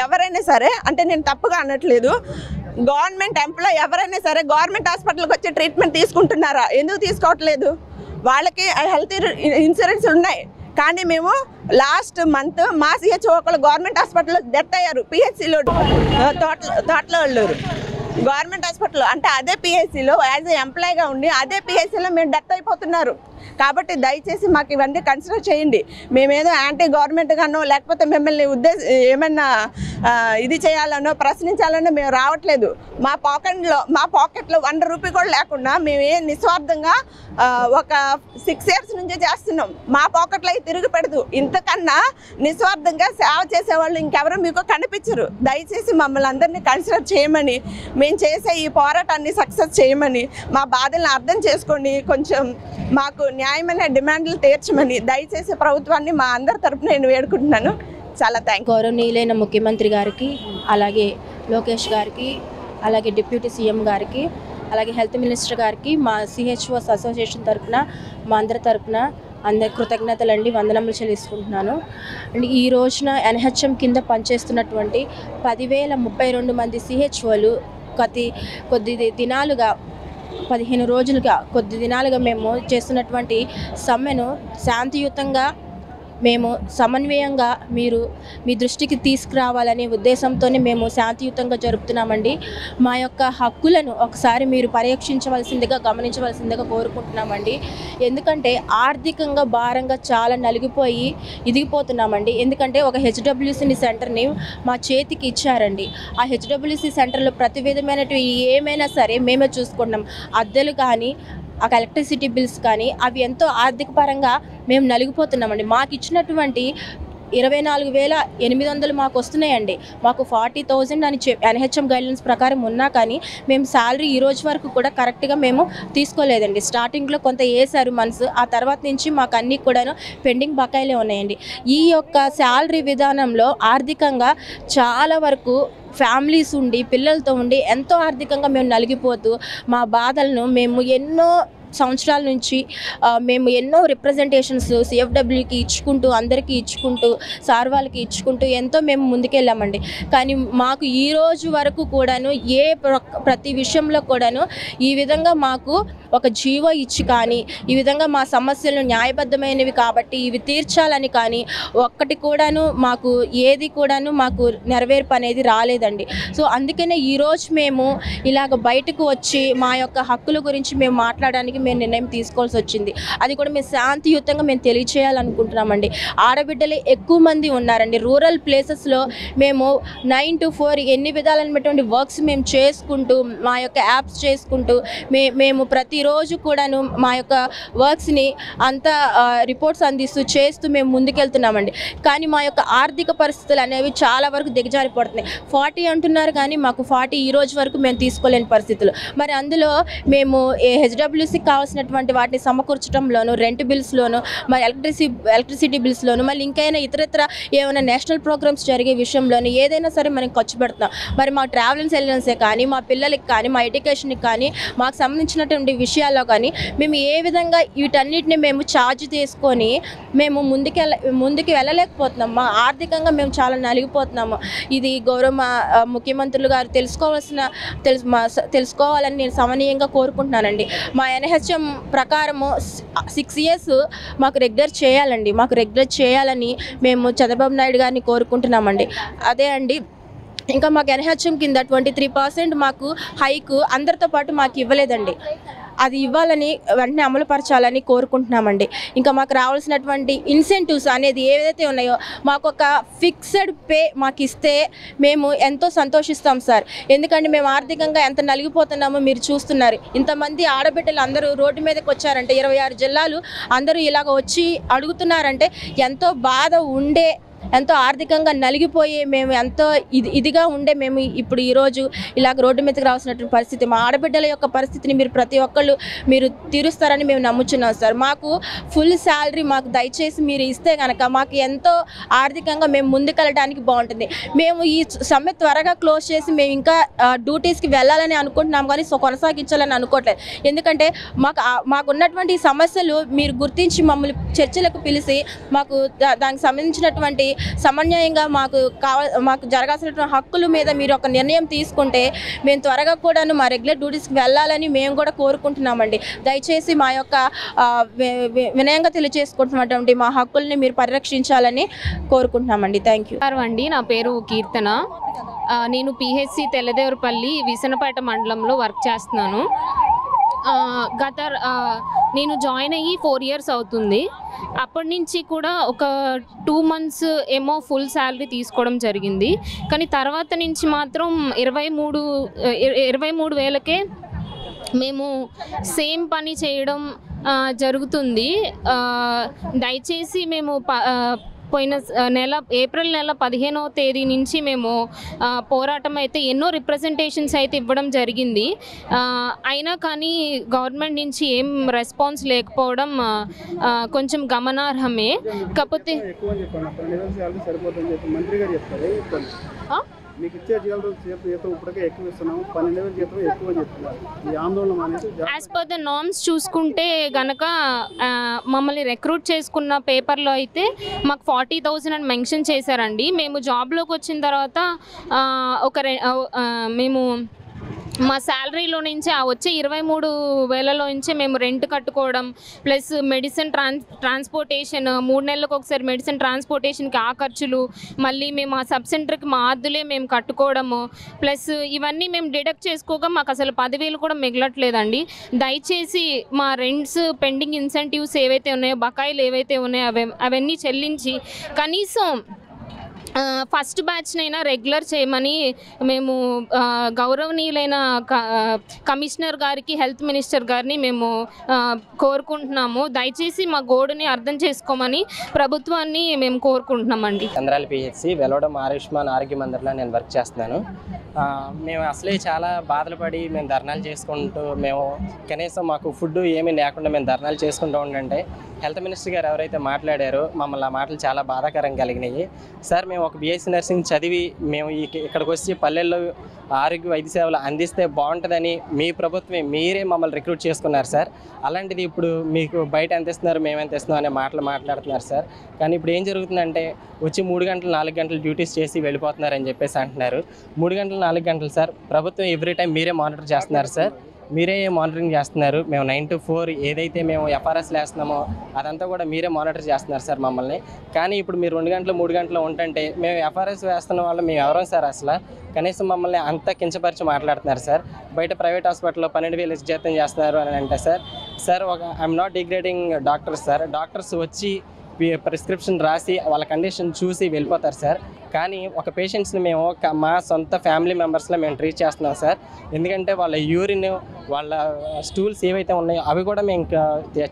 ఎవరైనా సరే అంటే నేను తప్పుగా అనట్లేదు, గవర్నమెంట్ ఎంప్లాయ్ ఎవరైనా సరే గవర్నమెంట్ హాస్పిటల్కి వచ్చి ట్రీట్మెంట్ తీసుకుంటున్నారా? ఎందుకు తీసుకోవట్లేదు? వాళ్ళకి హెల్త్ ఇన్సూరెన్స్ ఉన్నాయి. కానీ మేము లాస్ట్ మంత్ మా సిహెచ్ఓ ఒకళ్ళు గవర్నమెంట్ హాస్పిటల్లో డెత్ అయ్యారు. పిహెచ్సిలో తోటలూరు గవర్నమెంట్ హాస్పిటల్లో, అంటే అదే పిహెచ్సిలో యాజ్ ఏ ఎంప్లాయీగా ఉండి అదే పిహెచ్సిలో మేము డెత్ అయిపోతున్నారు. కాబట్టి దయచేసి మాకు ఇవన్నీ కన్సిడర్ చేయండి. మేమేదో యాంటీ గవర్నమెంట్గానో లేకపోతే మిమ్మల్ని ఏమన్నా ఇది చేయాలనో ప్రశ్నించాలనో మేము రావట్లేదు. మా పాకెట్లో 1 రూపీ కూడా లేకుండా మేము నిస్వార్థంగా ఒక 6 years నుంచే చేస్తున్నాం. మా పాకెట్లో అవి తిరిగి పెడదు. ఇంతకన్నా నిస్వార్థంగా సేవ చేసేవాళ్ళు ఇంకెవరూ మీకు కనిపించరు. దయచేసి మమ్మల్ని అందరినీ కన్సిడర్ చేయమని, మేము చేసే ఈ పోరాటాన్ని సక్సెస్ చేయమని, మా బాధలను అర్థం చేసుకొని కొంచెం మాకు న్యాయమైన డిమాండ్లు తీర్చమని దయచేసి ప్రభుత్వాన్ని మా అందరి తరపున నేను వేడుకుంటున్నాను. చాలా థ్యాంక్. గౌరవనీయులైన ముఖ్యమంత్రి గారికి, అలాగే లోకేష్ గారికి, అలాగే డిప్యూటీ సీఎం గారికి, అలాగే హెల్త్ మినిస్టర్ గారికి మా సిహెచ్ఓస్ అసోసియేషన్ తరఫున మా అందరి తరఫున అందరి కృతజ్ఞతలండి, వందనములు చెల్లించుకుంటున్నాను. అండ్ ఈ రోజున ఎన్హెచ్ఎం కింద పనిచేస్తున్నటువంటి 10,032 మంది సిహెచ్ఓలు కొద్ది దినాలుగా 15 రోజులుగా కొద్ది దినాలుగా మేము చేస్తున్నటువంటి సమ్మెను శాంతియుతంగా మేము సమన్వయంగా మీరు మీ దృష్టికి తీసుకురావాలనే ఉద్దేశంతోనే మేము శాంతియుతంగా జరుపుతున్నామండి. మా యొక్క హక్కులను ఒకసారి మీరు పరీక్షించవలసిందిగా గమనించవలసిందిగా కోరుకుంటున్నామండి. ఎందుకంటే ఆర్థికంగా భారంగా చాలా నలిగిపోయి ఇదిగిపోతున్నామండి. ఎందుకంటే ఒక హెచ్డబ్ల్యూసీ సెంటర్ని మా చేతికి ఇచ్చారండి. ఆ హెచ్డబ్ల్యూసీ సెంటర్లో ప్రతి విధమైనవి ఏమైనా సరే మేమే చూసుకుంటున్నాం. అద్దెలు కానీ ఆ ఎలక్ట్రిసిటీ బిల్స్ కానీ అవి ఎంతో ఆర్థిక పరంగా మేము నలిగిపోతున్నామండి. మాకు ఇచ్చినటువంటి 24,800 మాకు వస్తున్నాయండి. మాకు 40,000 అని NHM గైడ్లైన్స్ ప్రకారం ఉన్నా కానీ మేము శాలరీ ఈ రోజు వరకు కూడా కరెక్ట్గా మేము తీసుకోలేదండి. స్టార్టింగ్లో కొంత వేసారు మనసు, ఆ తర్వాత నుంచి మాకు అన్నీ కూడాను పెండింగ్ బకాయిలే ఉన్నాయండి. ఈ యొక్క శాలరీ విధానంలో ఆర్థికంగా చాలా వరకు ఫ్యామిలీస్ ఉండి పిల్లలతో ఉండి ఎంతో ఆర్థికంగా మేము నలిగిపోతూ మా బాధలను మేము ఎన్నో సంవత్సరాల నుంచి మేము ఎన్నో రిప్రజెంటేషన్స్ CFWకి ఇచ్చుకుంటూ అందరికీ ఇచ్చుకుంటూ సార్ వాళ్ళకి ఇచ్చుకుంటూ ఎంతో మేము ముందుకెళ్ళామండి. కానీ మాకు ఈ రోజు వరకు కూడాను ప్రతి విషయంలో కూడాను ఈ విధంగా మాకు ఒక జీవో ఇచ్చి కానీ ఈ విధంగా మా సమస్యలు న్యాయబద్ధమైనవి కాబట్టి ఇవి తీర్చాలని కానీ ఒక్కటి కూడాను మాకు ఏది కూడాను మాకు నెరవేర్పు అనేది రాలేదండి. సో అందుకనే ఈరోజు మేము ఇలాగ బయటకు వచ్చి మా యొక్క హక్కుల గురించి మేము మాట్లాడడానికి మేము నిర్ణయం తీసుకోవాల్సి వచ్చింది. అది కూడా మేము శాంతియుతంగా మేము తెలియచేయాలనుకుంటున్నామండి. ఆడబిడ్డలు ఎక్కువ మంది ఉన్నారండి. రూరల్ ప్లేసెస్లో మేము 9 to 4 ఎన్ని విధాలైనటువంటి వర్క్స్ మేము చేసుకుంటూ మా యొక్క యాప్స్ చేసుకుంటూ మేము ప్రతిరోజు కూడాను మా యొక్క వర్క్స్ని అంతా రిపోర్ట్స్ అందిస్తూ చేస్తూ మేము ముందుకెళ్తున్నామండి. కానీ మా యొక్క ఆర్థిక పరిస్థితులు అనేవి చాలా వరకు దిగజారిపోతున్నాయి. 40 అంటున్నారు కానీ మాకు 40 ఈ రోజు వరకు మేము తీసుకోలేని పరిస్థితులు. మరి అందులో మేము హెచ్డబ్ల్యూసీ కావాల్సినటువంటి వాటిని సమకూర్చడంలోను, రెంట్ బిల్స్లోను, మరి ఎలక్ట్రిసిటీ బిల్స్లోను, మళ్ళీ ఇంకైనా ఇతరత్ర ఏమైనా నేషనల్ ప్రోగ్రామ్స్ జరిగే విషయంలోను ఏదైనా సరే మనం ఖర్చు పెడుతున్నాం. మరి మా ట్రావెలింగ్స్ ఎలియన్సే కానీ మా పిల్లలకి కానీ మా ఎడ్యుకేషన్కి కానీ మాకు సంబంధించినటువంటి విషయాల్లో కానీ మేము ఏ విధంగా వీటన్నిటిని మేము ఛార్జ్ తీసుకొని మేము ముందుకు వెళ్ళలేకపోతున్నాం. మా ఆర్థికంగా మేము చాలా నలిగిపోతున్నాము. ఇది గౌరవ ముఖ్యమంత్రులు గారు తెలుసుకోవాలని నేను సమనీయంగా కోరుకుంటున్నానండి. మా NHM ప్రకారము 6 years మాకు రెగ్యులర్ చేయాలండి. మాకు రెగ్యులర్ చేయాలని మేము చంద్రబాబు నాయుడు గారిని కోరుకుంటున్నామండి. అదే అండి, ఇంకా మాకు NHM కింద 23% మాకు హైక్ అందరితో పాటు మాకు ఇవ్వలేదండి. అది ఇవ్వాలని వెంటనే అమలుపరచాలని కోరుకుంటున్నామండి. ఇంకా మాకు రావాల్సినటువంటి ఇన్సెంటివ్స్ అనేది ఏదైతే ఉన్నాయో మాకు ఒక ఫిక్స్డ్ పే మాకు ఇస్తే మేము ఎంతో సంతోషిస్తాం సార్. ఎందుకంటే మేము ఆర్థికంగా ఎంత నలిగిపోతున్నామో మీరు చూస్తున్నారు. ఇంతమంది ఆడబిడ్డలు అందరూ రోడ్డు మీదకి వచ్చారంటే 26 జిల్లాలు అందరూ ఇలాగ వచ్చి అడుగుతున్నారంటే ఎంతో బాధ ఉండే, ఎంతో ఆర్థికంగా నలిగిపోయే, మేము ఎంతో ఇదిగా ఉండే మేము ఇప్పుడు ఈరోజు ఇలాగ రోడ్డు మీదకి రావాల్సినటువంటి పరిస్థితి. మా ఆడబిడ్డల యొక్క పరిస్థితిని మీరు ప్రతి ఒక్కళ్ళు మీరు తీరుస్తారని మేము నమ్ముచున్నాం సార్. మాకు ఫుల్ శాలరీ మాకు దయచేసి మీరు ఇస్తే కనుక మాకు ఎంతో ఆర్థికంగా మేము ముందుకెళ్ళడానికి బాగుంటుంది. మేము ఈ సమ్మె త్వరగా క్లోజ్ చేసి మేము ఇంకా డ్యూటీస్కి వెళ్ళాలని అనుకుంటున్నాం కానీ కొనసాగించాలని అనుకోవట్లేదు. ఎందుకంటే మాకు ఉన్నటువంటి సమస్యలు మీరు గుర్తించి మమ్మల్ని చర్చలకు పిలిచి మాకు దానికి సంబంధించినటువంటి సమన్వయంగా మాకు జరగాల్సినటువంటి హక్కుల మీద మీరు ఒక నిర్ణయం తీసుకుంటే మేము త్వరగా కూడాను మా రెగ్యులర్ డ్యూటీస్కి వెళ్ళాలని మేము కూడా కోరుకుంటున్నామండి. దయచేసి మా యొక్క వినయంగా తెలియజేసుకుంటున్నటువంటి మా హక్కుల్ని మీరు పరిరక్షించాలని కోరుకుంటున్నామండి. థ్యాంక్ యూ అండి. నా పేరు కీర్తన. నేను PHC తెల్లదేవరపల్లి విసనపేట మండలంలో వర్క్ చేస్తున్నాను. నేను జాయిన్ అయ్యి 4 years అవుతుంది. అప్పటి నుంచి కూడా ఒక 2 months ఏమో ఫుల్ శాలరీ తీసుకోవడం జరిగింది. కానీ తర్వాత నుంచి మాత్రం 23,000కే మేము సేమ్ పని చేయడం జరుగుతుంది. దయచేసి మేము పోయిన నెల ఏప్రిల్ నెల 15వ తేదీ నుంచి మేము పోరాటం అయితే ఎన్నో రిప్రజెంటేషన్స్ అయితే ఇవ్వడం జరిగింది. అయినా కానీ గవర్నమెంట్ నుంచి ఏం రెస్పాన్స్ లేకపోవడం కొంచెం గమనార్హమే. కాకపోతే మీకు ఇచ్చే జీతం ఇప్పటికే ఎక్కువ ఇస్తున్నాము, 12,000 జీతం ఎక్కువ చెప్తున్నారు. ఈ ఆందోళన అనేది యాజ్ పర్ ద నార్మ్స్ చూసుకుంటే గనక మమ్మల్ని రిక్రూట్ చేసుకున్న పేపర్లో అయితే మాకు 40,000 అని మెన్షన్ చేశారండి. మేము జాబ్లోకి వచ్చిన తర్వాత మేము మా శాలరీలో నుంచి ఆ వచ్చే 23,000లో నుంచే మేము రెంట్ కట్టుకోవడం, ప్లస్ మెడిసిన్ ట్రాన్స్పోర్టేషన్ 3 నెలలకు ఒకసారి మెడిసిన్ ట్రాన్స్పోర్టేషన్కి ఆ ఖర్చులు, మళ్ళీ మేము ఆ సబ్ సెంటర్కి మా ఆద్దులే మేము కట్టుకోవడము, ప్లస్ ఇవన్నీ మేము డిడక్ట్ చేసుకోగా మాకు అసలు 10,000 కూడా మిగలట్లేదండి. దయచేసి మా రెంట్స్, పెండింగ్ ఇన్సెంటివ్స్ ఏవైతే ఉన్నాయో, బకాయిలు ఏవైతే ఉన్నాయో అవన్నీ చెల్లించి కనీసం ఫస్ట్ బ్యాచ్నైనా రెగ్యులర్ చేయమని మేము గౌరవనీయులైన కమిషనర్ గారికి, హెల్త్ మినిస్టర్ గారిని మేము కోరుకుంటున్నాము. దయచేసి మా గోడుని అర్థం చేసుకోమని ప్రభుత్వాన్ని మేము కోరుకుంటున్నామండి. చంద్రాల పిహెచ్సి వెలవడం ఆయుష్మాన్ ఆరోగ్య మందిర్లో నేను వర్క్ చేస్తున్నాను. మేము అసలే చాలా బాధలు పడి మేము ధర్నాలు చేసుకుంటూ, మేము కనీసం మాకు ఫుడ్ ఏమీ లేకుండా మేము ధర్నాలు చేసుకుంటూ ఉండంటే హెల్త్ మినిస్టర్ గారు ఎవరైతే మాట్లాడారో మమ్మల్ని ఆ మాటలు చాలా బాధాకరం కలిగినాయి. సార్ మేము ఒక బీఎస్సీ నర్సింగ్ చదివి మేము ఇక్కడికి వచ్చి పల్లెల్లో ఆరోగ్య వైద్య సేవలు అందిస్తే బాగుంటుందని మీ ప్రభుత్వమే మీరే మమ్మల్ని రిక్రూట్ చేసుకున్నారు సార్. అలాంటిది ఇప్పుడు మీకు బయట ఎంత ఇస్తున్నారు, మేము ఎంత ఇస్తున్నాం అనే మాటలు మాట్లాడుతున్నారు సార్. కానీ ఇప్పుడు ఏం జరుగుతుందంటే వచ్చి 3 గంటలు 4 గంటలు డ్యూటీస్ చేసి వెళ్ళిపోతున్నారని చెప్పేసి అంటున్నారు. 3 గంటలు 4 గంటలు సార్, ప్రభుత్వం ఎవ్రీ టైం మీరే మానిటర్ చేస్తున్నారు సార్, మీరే మానిటరింగ్ చేస్తున్నారు. మేము 9 to 4 ఏదైతే మేము ఎఫ్ఆర్ఎస్లు వేస్తున్నామో అదంతా కూడా మీరే మానిటర్ చేస్తున్నారు సార్ మమ్మల్ని. కానీ ఇప్పుడు మీరు 2 గంటలు 3 గంటలు ఉంటుంటే మేము ఎఫ్ఆర్ఎస్ వేస్తున్న వాళ్ళు మేము ఎవరం సార్? అసలు కనీసం మమ్మల్ని అంత కించపరిచి మాట్లాడుతున్నారు సార్. బయట ప్రైవేట్ హాస్పిటల్లో 12,000 జీతం చేస్తున్నారు అని అంటే sir I'm not degrading doctors sir. Doctors వచ్చి ప్రిస్క్రిప్షన్ రాసి వాళ్ళ కండిషన్ చూసి వెళ్ళిపోతారు సార్. కానీ ఒక పేషెంట్స్ని మేము మా సొంత ఫ్యామిలీ మెంబర్స్లో మేము ట్రీట్ చేస్తున్నాం సార్. ఎందుకంటే వాళ్ళ యూరిన్, వాళ్ళ స్టూల్స్ ఏవైతే ఉన్నాయో అవి కూడా మేము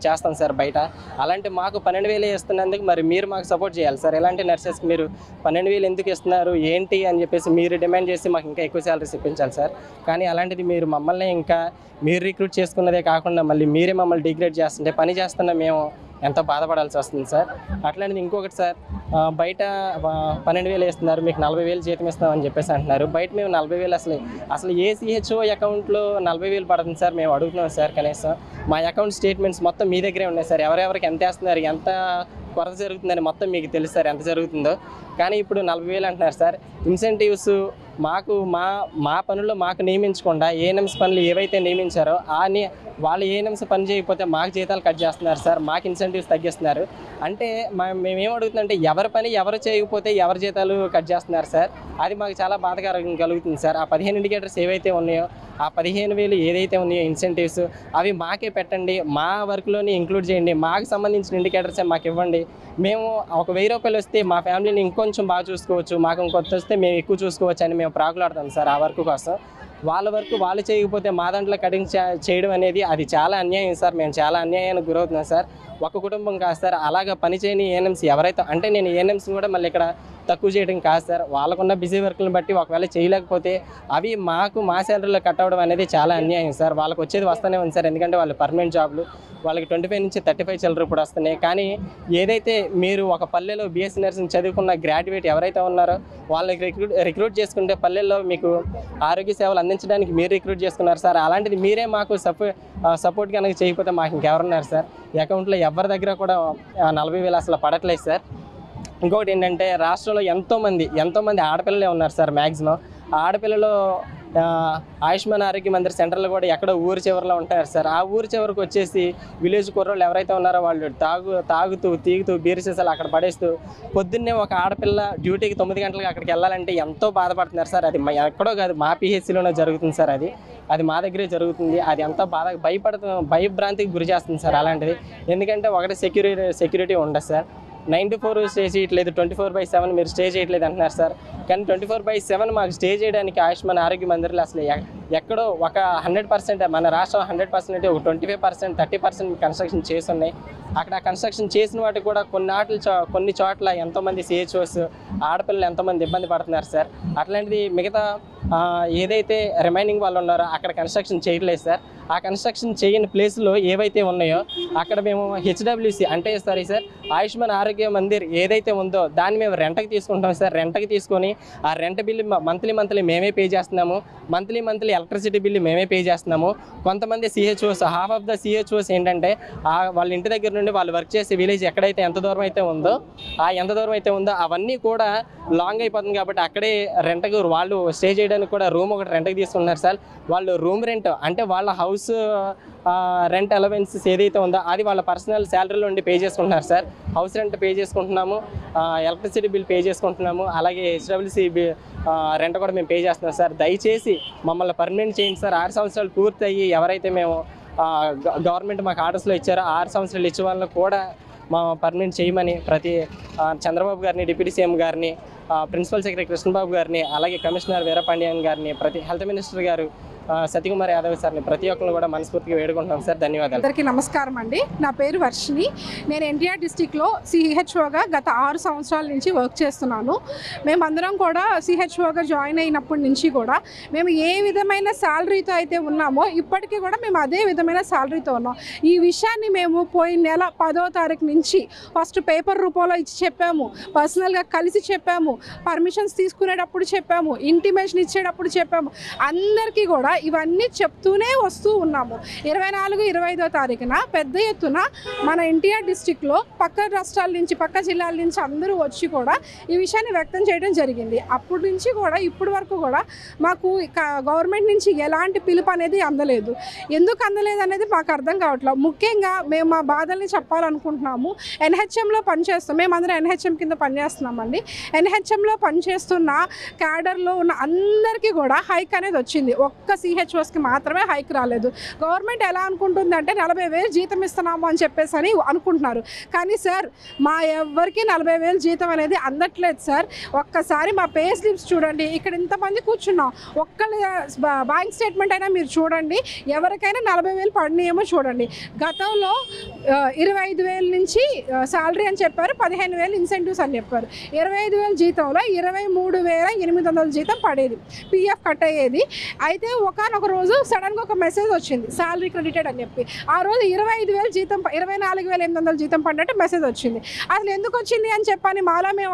చేస్తాం సార్ బయట. అలాంటి మాకు 12,000 ఇస్తున్నందుకు మరి మీరు మాకు సపోర్ట్ చేయాలి సార్. ఎలాంటి నర్సెస్కి మీరు 12,000 ఎందుకు ఇస్తున్నారు ఏంటి అని చెప్పేసి మీరు డిమాండ్ చేసి మాకు ఇంకా ఎక్కువ శాలరీస్ ఇప్పించాలి సార్. కానీ అలాంటిది మీరు మమ్మల్ని ఇంకా మీరు రిక్రూట్ చేసుకున్నదే కాకుండా మళ్ళీ మీరే మమ్మల్ని డిగ్రేడ్ చేస్తుంటే పని చేస్తున్న మేము ఎంతో బాధపడాల్సి వస్తుంది సార్. అట్లాంటిది ఇంకొకటి సార్, బయట 12,000 ఇస్తున్నారు, మీకు 40,000 జీతం ఇస్తామని చెప్పేసి అంటున్నారు. బయట మేము 40,000 అసలు ఏ సిహెచ్ఓ అకౌంట్లో 40,000 పడుతుంది సార్? మేము అడుగుతున్నాం సార్. కనీసం మా అకౌంట్ స్టేట్మెంట్స్ మొత్తం మీ దగ్గరే ఉన్నాయి సార్. ఎవరెవరికి ఎంత వేస్తున్నారు, ఎంత కొరత జరుగుతుందని మొత్తం మీకు తెలుసు సార్ ఎంత జరుగుతుందో. కానీ ఇప్పుడు 40,000 అంటున్నారు సార్. ఇన్సెంటివ్స్ మాకు మా పనుల్లో మాకు నియమించకుండా ఏఎన్ఎంస్ పనులు ఏవైతే నియమించారో వాళ్ళు ఏఎన్ఎంస్ పని చేయకపోతే మాకు జీతాలు కట్ చేస్తున్నారు సార్, మాకు ఇన్సెంటివ్స్ తగ్గిస్తున్నారు. అంటే మేమేం అడుగుతుందంటే ఎవరి పని ఎవరు చేయకపోతే ఎవరి జీతాలు కట్ చేస్తున్నారు సార్. అది మాకు చాలా బాధకరంగా కలుగుతుంది సార్. ఆ 15 ఇండికేటర్స్ ఏవైతే ఉన్నాయో ఆ 15,000 ఏదైతే ఉన్నాయో ఇన్సెంటివ్స్ అవి మాకే పెట్టండి, మా వర్క్లోనే ఇంక్లూడ్ చేయండి, మాకు సంబంధించిన ఇండికేటర్సే మాకు ఇవ్వండి. మేము ఒక 1,000 రూపాయలు వస్తే మా ఫ్యామిలీని ఇంకొంచెం బాగా చూసుకోవచ్చు, మాకు ఇంకొంత వస్తే మేము ఎక్కువ చూసుకోవచ్చు అని మేము ప్రాకులాడతాం సార్ ఆ వర్క్ కోసం. వాళ్ళ వర్క్ వాళ్ళు చేయకపోతే మా దాంట్లో కటింగ్ చేయడం అనేది అది చాలా అన్యాయం సార్. మేము చాలా అన్యాయానికి గురవుతున్నాం సార్. ఒక కుటుంబం కాదు సార్, అలాగ పని చేయని ఏఎన్ఎంస్ ఎవరైతే అంటే నేను ఏఎన్ఎంస్ని కూడా మళ్ళీ ఇక్కడ తక్కువ చేయడం కాదు సార్. వాళ్ళకున్న బిజీ వర్క్లను బట్టి ఒకవేళ చేయలేకపోతే అవి మా శాలరీలో కట్ అవ్వడం అనేది చాలా అన్యాయం సార్. వాళ్ళకి వచ్చేది వస్తూనే ఉంది సార్, ఎందుకంటే వాళ్ళు పర్మనెంట్ జాబ్లు, వాళ్ళకి 25 నుంచి 35 చిల్లర ఇప్పుడు వస్తున్నాయి. కానీ ఏదైతే మీరు ఒక పల్లెలో బీఎస్సీ నర్సింగ్ చదువుకున్న గ్రాడ్యుయేట్ ఎవరైతే ఉన్నారో వాళ్ళకి రిక్రూట్ చేసుకుంటే పల్లెల్లో మీకు ఆరోగ్య సేవలు అందించడానికి మీరు రిక్రూట్ చేసుకున్నారు సార్. అలాంటిది మీరే మాకు సపోర్ట్ కనుక చేయకపోతే మాకు ఇంకెవరున్నారు సార్? అకౌంట్లో ఎవరి దగ్గర కూడా 40,000 అసలు పడట్లేదు సార్. ఇంకొకటి ఏంటంటే రాష్ట్రంలో ఎంతోమంది ఆడపిల్లలే ఉన్నారు సార్. మ్యాక్సిమం ఆడపిల్లలు ఆయుష్మాన్ ఆరోగ్య మందిర్ సెంటర్లు కూడా ఎక్కడో ఊరి చివరిలో ఉంటారు సార్. ఆ ఊరి చివరికి వచ్చేసి విలేజ్ కుర్రోళ్ళు ఎవరైతే ఉన్నారో వాళ్ళు తాగుతూ తీగుతూ బీర్ సీసాలు అక్కడ పడేస్తూ పొద్దున్నే ఒక ఆడపిల్ల డ్యూటీకి 9 గంటలకు అక్కడికి వెళ్ళాలంటే ఎంతో బాధపడుతున్నారు సార్. అది ఎక్కడో కాదు, మా పిహెచ్సిలోనే జరుగుతుంది సార్. అది మా దగ్గరే జరుగుతుంది. అది ఎంతో భయభ్రాంతికి గురి చేస్తుంది సార్ అలాంటిది. ఎందుకంటే ఒకటి సెక్యూరిటీ ఉండదు సార్. 9 to 4 స్టే చేయట్లేదు, 24/7 మీరు స్టే చేయట్లేదు అంటున్నారు సార్. కానీ 24/7 మాకు స్టే చేయడానికి ఆయుష్మాన్ ఆరోగ్య మందిర్లు అసలు ఎక్కడో ఒక 100%, మన రాష్ట్రం 100% ఒక 25%, 30% కన్స్ట్రక్షన్ చేసి ఉన్నాయి. అక్కడ కన్స్ట్రక్షన్ చేసిన వాటికి కూడా కొన్ని చోట్ల ఎంతోమంది సిహెచ్ఓస్ ఆడపిల్లలు ఎంతోమంది ఇబ్బంది పడుతున్నారు సార్. అట్లాంటిది మిగతా ఏదైతే రిమైనింగ్ వాళ్ళు ఉన్నారో అక్కడ కన్స్ట్రక్షన్ చేయట్లేదు సార్. ఆ కన్స్ట్రక్షన్ చేయని ప్లేస్లో ఏవైతే ఉన్నాయో అక్కడ మేము హెచ్డబ్ల్యూసి అంటే సార్ ఆయుష్మాన్ ఆరోగ్య మందిర్ ఏదైతే ఉందో దాన్ని మేము రెంట్కి తీసుకుంటాం సార్. రెంట్కి తీసుకొని ఆ రెంట్ బిల్లు మంత్లీ మేమే పే చేస్తున్నాము. మంత్లీ ఎలక్ట్రిసిటీ బిల్లు మేమే పే చేస్తున్నాము. కొంతమంది CHOs, half of the CHOs ఏంటంటే వాళ్ళ ఇంటి దగ్గర నుండి వాళ్ళు వర్క్ చేసే విలేజ్ ఎక్కడైతే ఎంత దూరం అయితే ఉందో అవన్నీ కూడా లాంగ్ అయిపోతుంది కాబట్టి అక్కడే రెంట్కి వాళ్ళు స్టే చేయడానికి చేయడానికి కూడా రూమ్ ఒకటి రెంట్కి తీసుకుంటున్నారు సార్. వాళ్ళు రూమ్ రెంట్ అంటే వాళ్ళ హౌస్ రెంట్ అలవెన్సెస్ ఏదైతే ఉందో అది వాళ్ళ పర్సనల్ శాలరీలో ఉండి పే చేసుకుంటున్నారు సార్. హౌస్ రెంట్ పే చేసుకుంటున్నాము, ఎలక్ట్రిసిటీ బిల్ పే చేసుకుంటున్నాము, అలాగే హెచ్డబ్ల్యూసీ రెంట్ కూడా మేము పే చేస్తున్నాం సార్. దయచేసి మమ్మల్ని పర్మనెంట్ చేయండి సార్. 6 సంవత్సరాలు పూర్తయ్యి ఎవరైతే మేము గవర్నమెంట్ మాకు ఆర్డర్స్లో ఇచ్చారో 6 సంవత్సరాలు ఇచ్చే వాళ్ళని కూడా మా పర్మనెంట్ చేయమని ప్రతి చంద్రబాబు గారిని, డిప్యూటీ సీఎం గారిని, ప్రిన్సిపల్ సెక్రటరీ కృష్ణబాబు గారిని, అలాగే కమిషనర్ వీరపాండ్యన్ గారిని, ప్రతి హెల్త్ మినిస్టర్ గారు సత్యకుమార్ యాదవ్ సార్ని ప్రతి ఒక్కరిని కూడా మనస్ఫూర్తిగా వేడుకుంటున్నాం సార్. ధన్యవాదాలు. అందరికీ నమస్కారం అండి. నా పేరు వర్షిని. నేను ఎన్టీఆర్ డిస్టిక్లో సిహెచ్ఓగా గత 6 సంవత్సరాల నుంచి వర్క్ చేస్తున్నాను. మేమందరం కూడా సిహెచ్ఓగా జాయిన్ అయినప్పటి నుంచి కూడా మేము ఏ విధమైన శాలరీతో అయితే ఉన్నామో ఇప్పటికీ కూడా మేము అదే విధమైన శాలరీతో ఉన్నాం. ఈ విషయాన్ని మేము పోయిన నెల 10వ తారీఖు నుంచి ఫస్ట్ పేపర్ రూపంలో ఇచ్చి చెప్పాము, పర్సనల్గా కలిసి చెప్పాము, పర్మిషన్స్ తీసుకునేటప్పుడు చెప్పాము, ఇంటిమేషన్ ఇచ్చేటప్పుడు చెప్పాము. అందరికీ కూడా ఇవన్నీ చెప్తూనే వస్తూ ఉన్నాము. 24, 25వ తారీఖున పెద్ద ఎత్తున మన ఎన్టీఆర్ డిస్టిక్లో పక్క రాష్ట్రాల నుంచి, పక్క జిల్లాల నుంచి అందరూ వచ్చి కూడా ఈ విషయాన్ని వ్యక్తం చేయడం జరిగింది. అప్పటి నుంచి కూడా ఇప్పటి వరకు కూడా మాకు గవర్నమెంట్ నుంచి ఎలాంటి పిలుపు అనేది అందలేదు. ఎందుకు అందలేదు అనేది మాకు అర్థం కావట్లేదు. ముఖ్యంగా మేము మా బాధల్ని చెప్పాలనుకుంటున్నాము. ఎన్హెచ్ఎంలో పనిచేస్తాం, మేమందరం ఎన్హెచ్ఎం కింద పనిచేస్తున్నామండి. ఎన్హెచ్ఎంలో పనిచేస్తున్న క్యాడర్లో ఉన్న అందరికీ కూడా హైక్ అనేది వచ్చింది. ఒక్క సిహెచ్ఓస్కి మాత్రమే హైక్ రాలేదు. గవర్నమెంట్ ఎలా అనుకుంటుందంటే 40,000 జీతం ఇస్తున్నాము అని చెప్పేసి అని అనుకుంటున్నారు. కానీ సార్ మా ఎవరికి 40,000 జీతం అనేది అందట్లేదు సార్. ఒక్కసారి మా పే స్లిప్స్ చూడండి. ఇక్కడ ఇంతమంది కూర్చున్నాం, ఒక్కళ్ళ బ్యాంక్ స్టేట్మెంట్ అయినా మీరు చూడండి. ఎవరికైనా 40,000 పడినాయేమో చూడండి. గతంలో 25,000 నుంచి శాలరీ అని చెప్పారు, 15,000 ఇన్సెంటివ్స్ అని చెప్పారు. 25,000 జీతంలో 23,800 జీతం పడేది, పిఎఫ్ కట్ అయ్యేది. అయితే ఒకనొక రోజు సడన్గా ఒక మెసేజ్ వచ్చింది, శాలరీ క్రెడిటెడ్ అని చెప్పి. ఆ రోజు 25,000 జీతం, 24,800 జీతం పడినట్టు మెసేజ్ వచ్చింది. అసలు ఎందుకు వచ్చింది అని చెప్పని మాలా మేము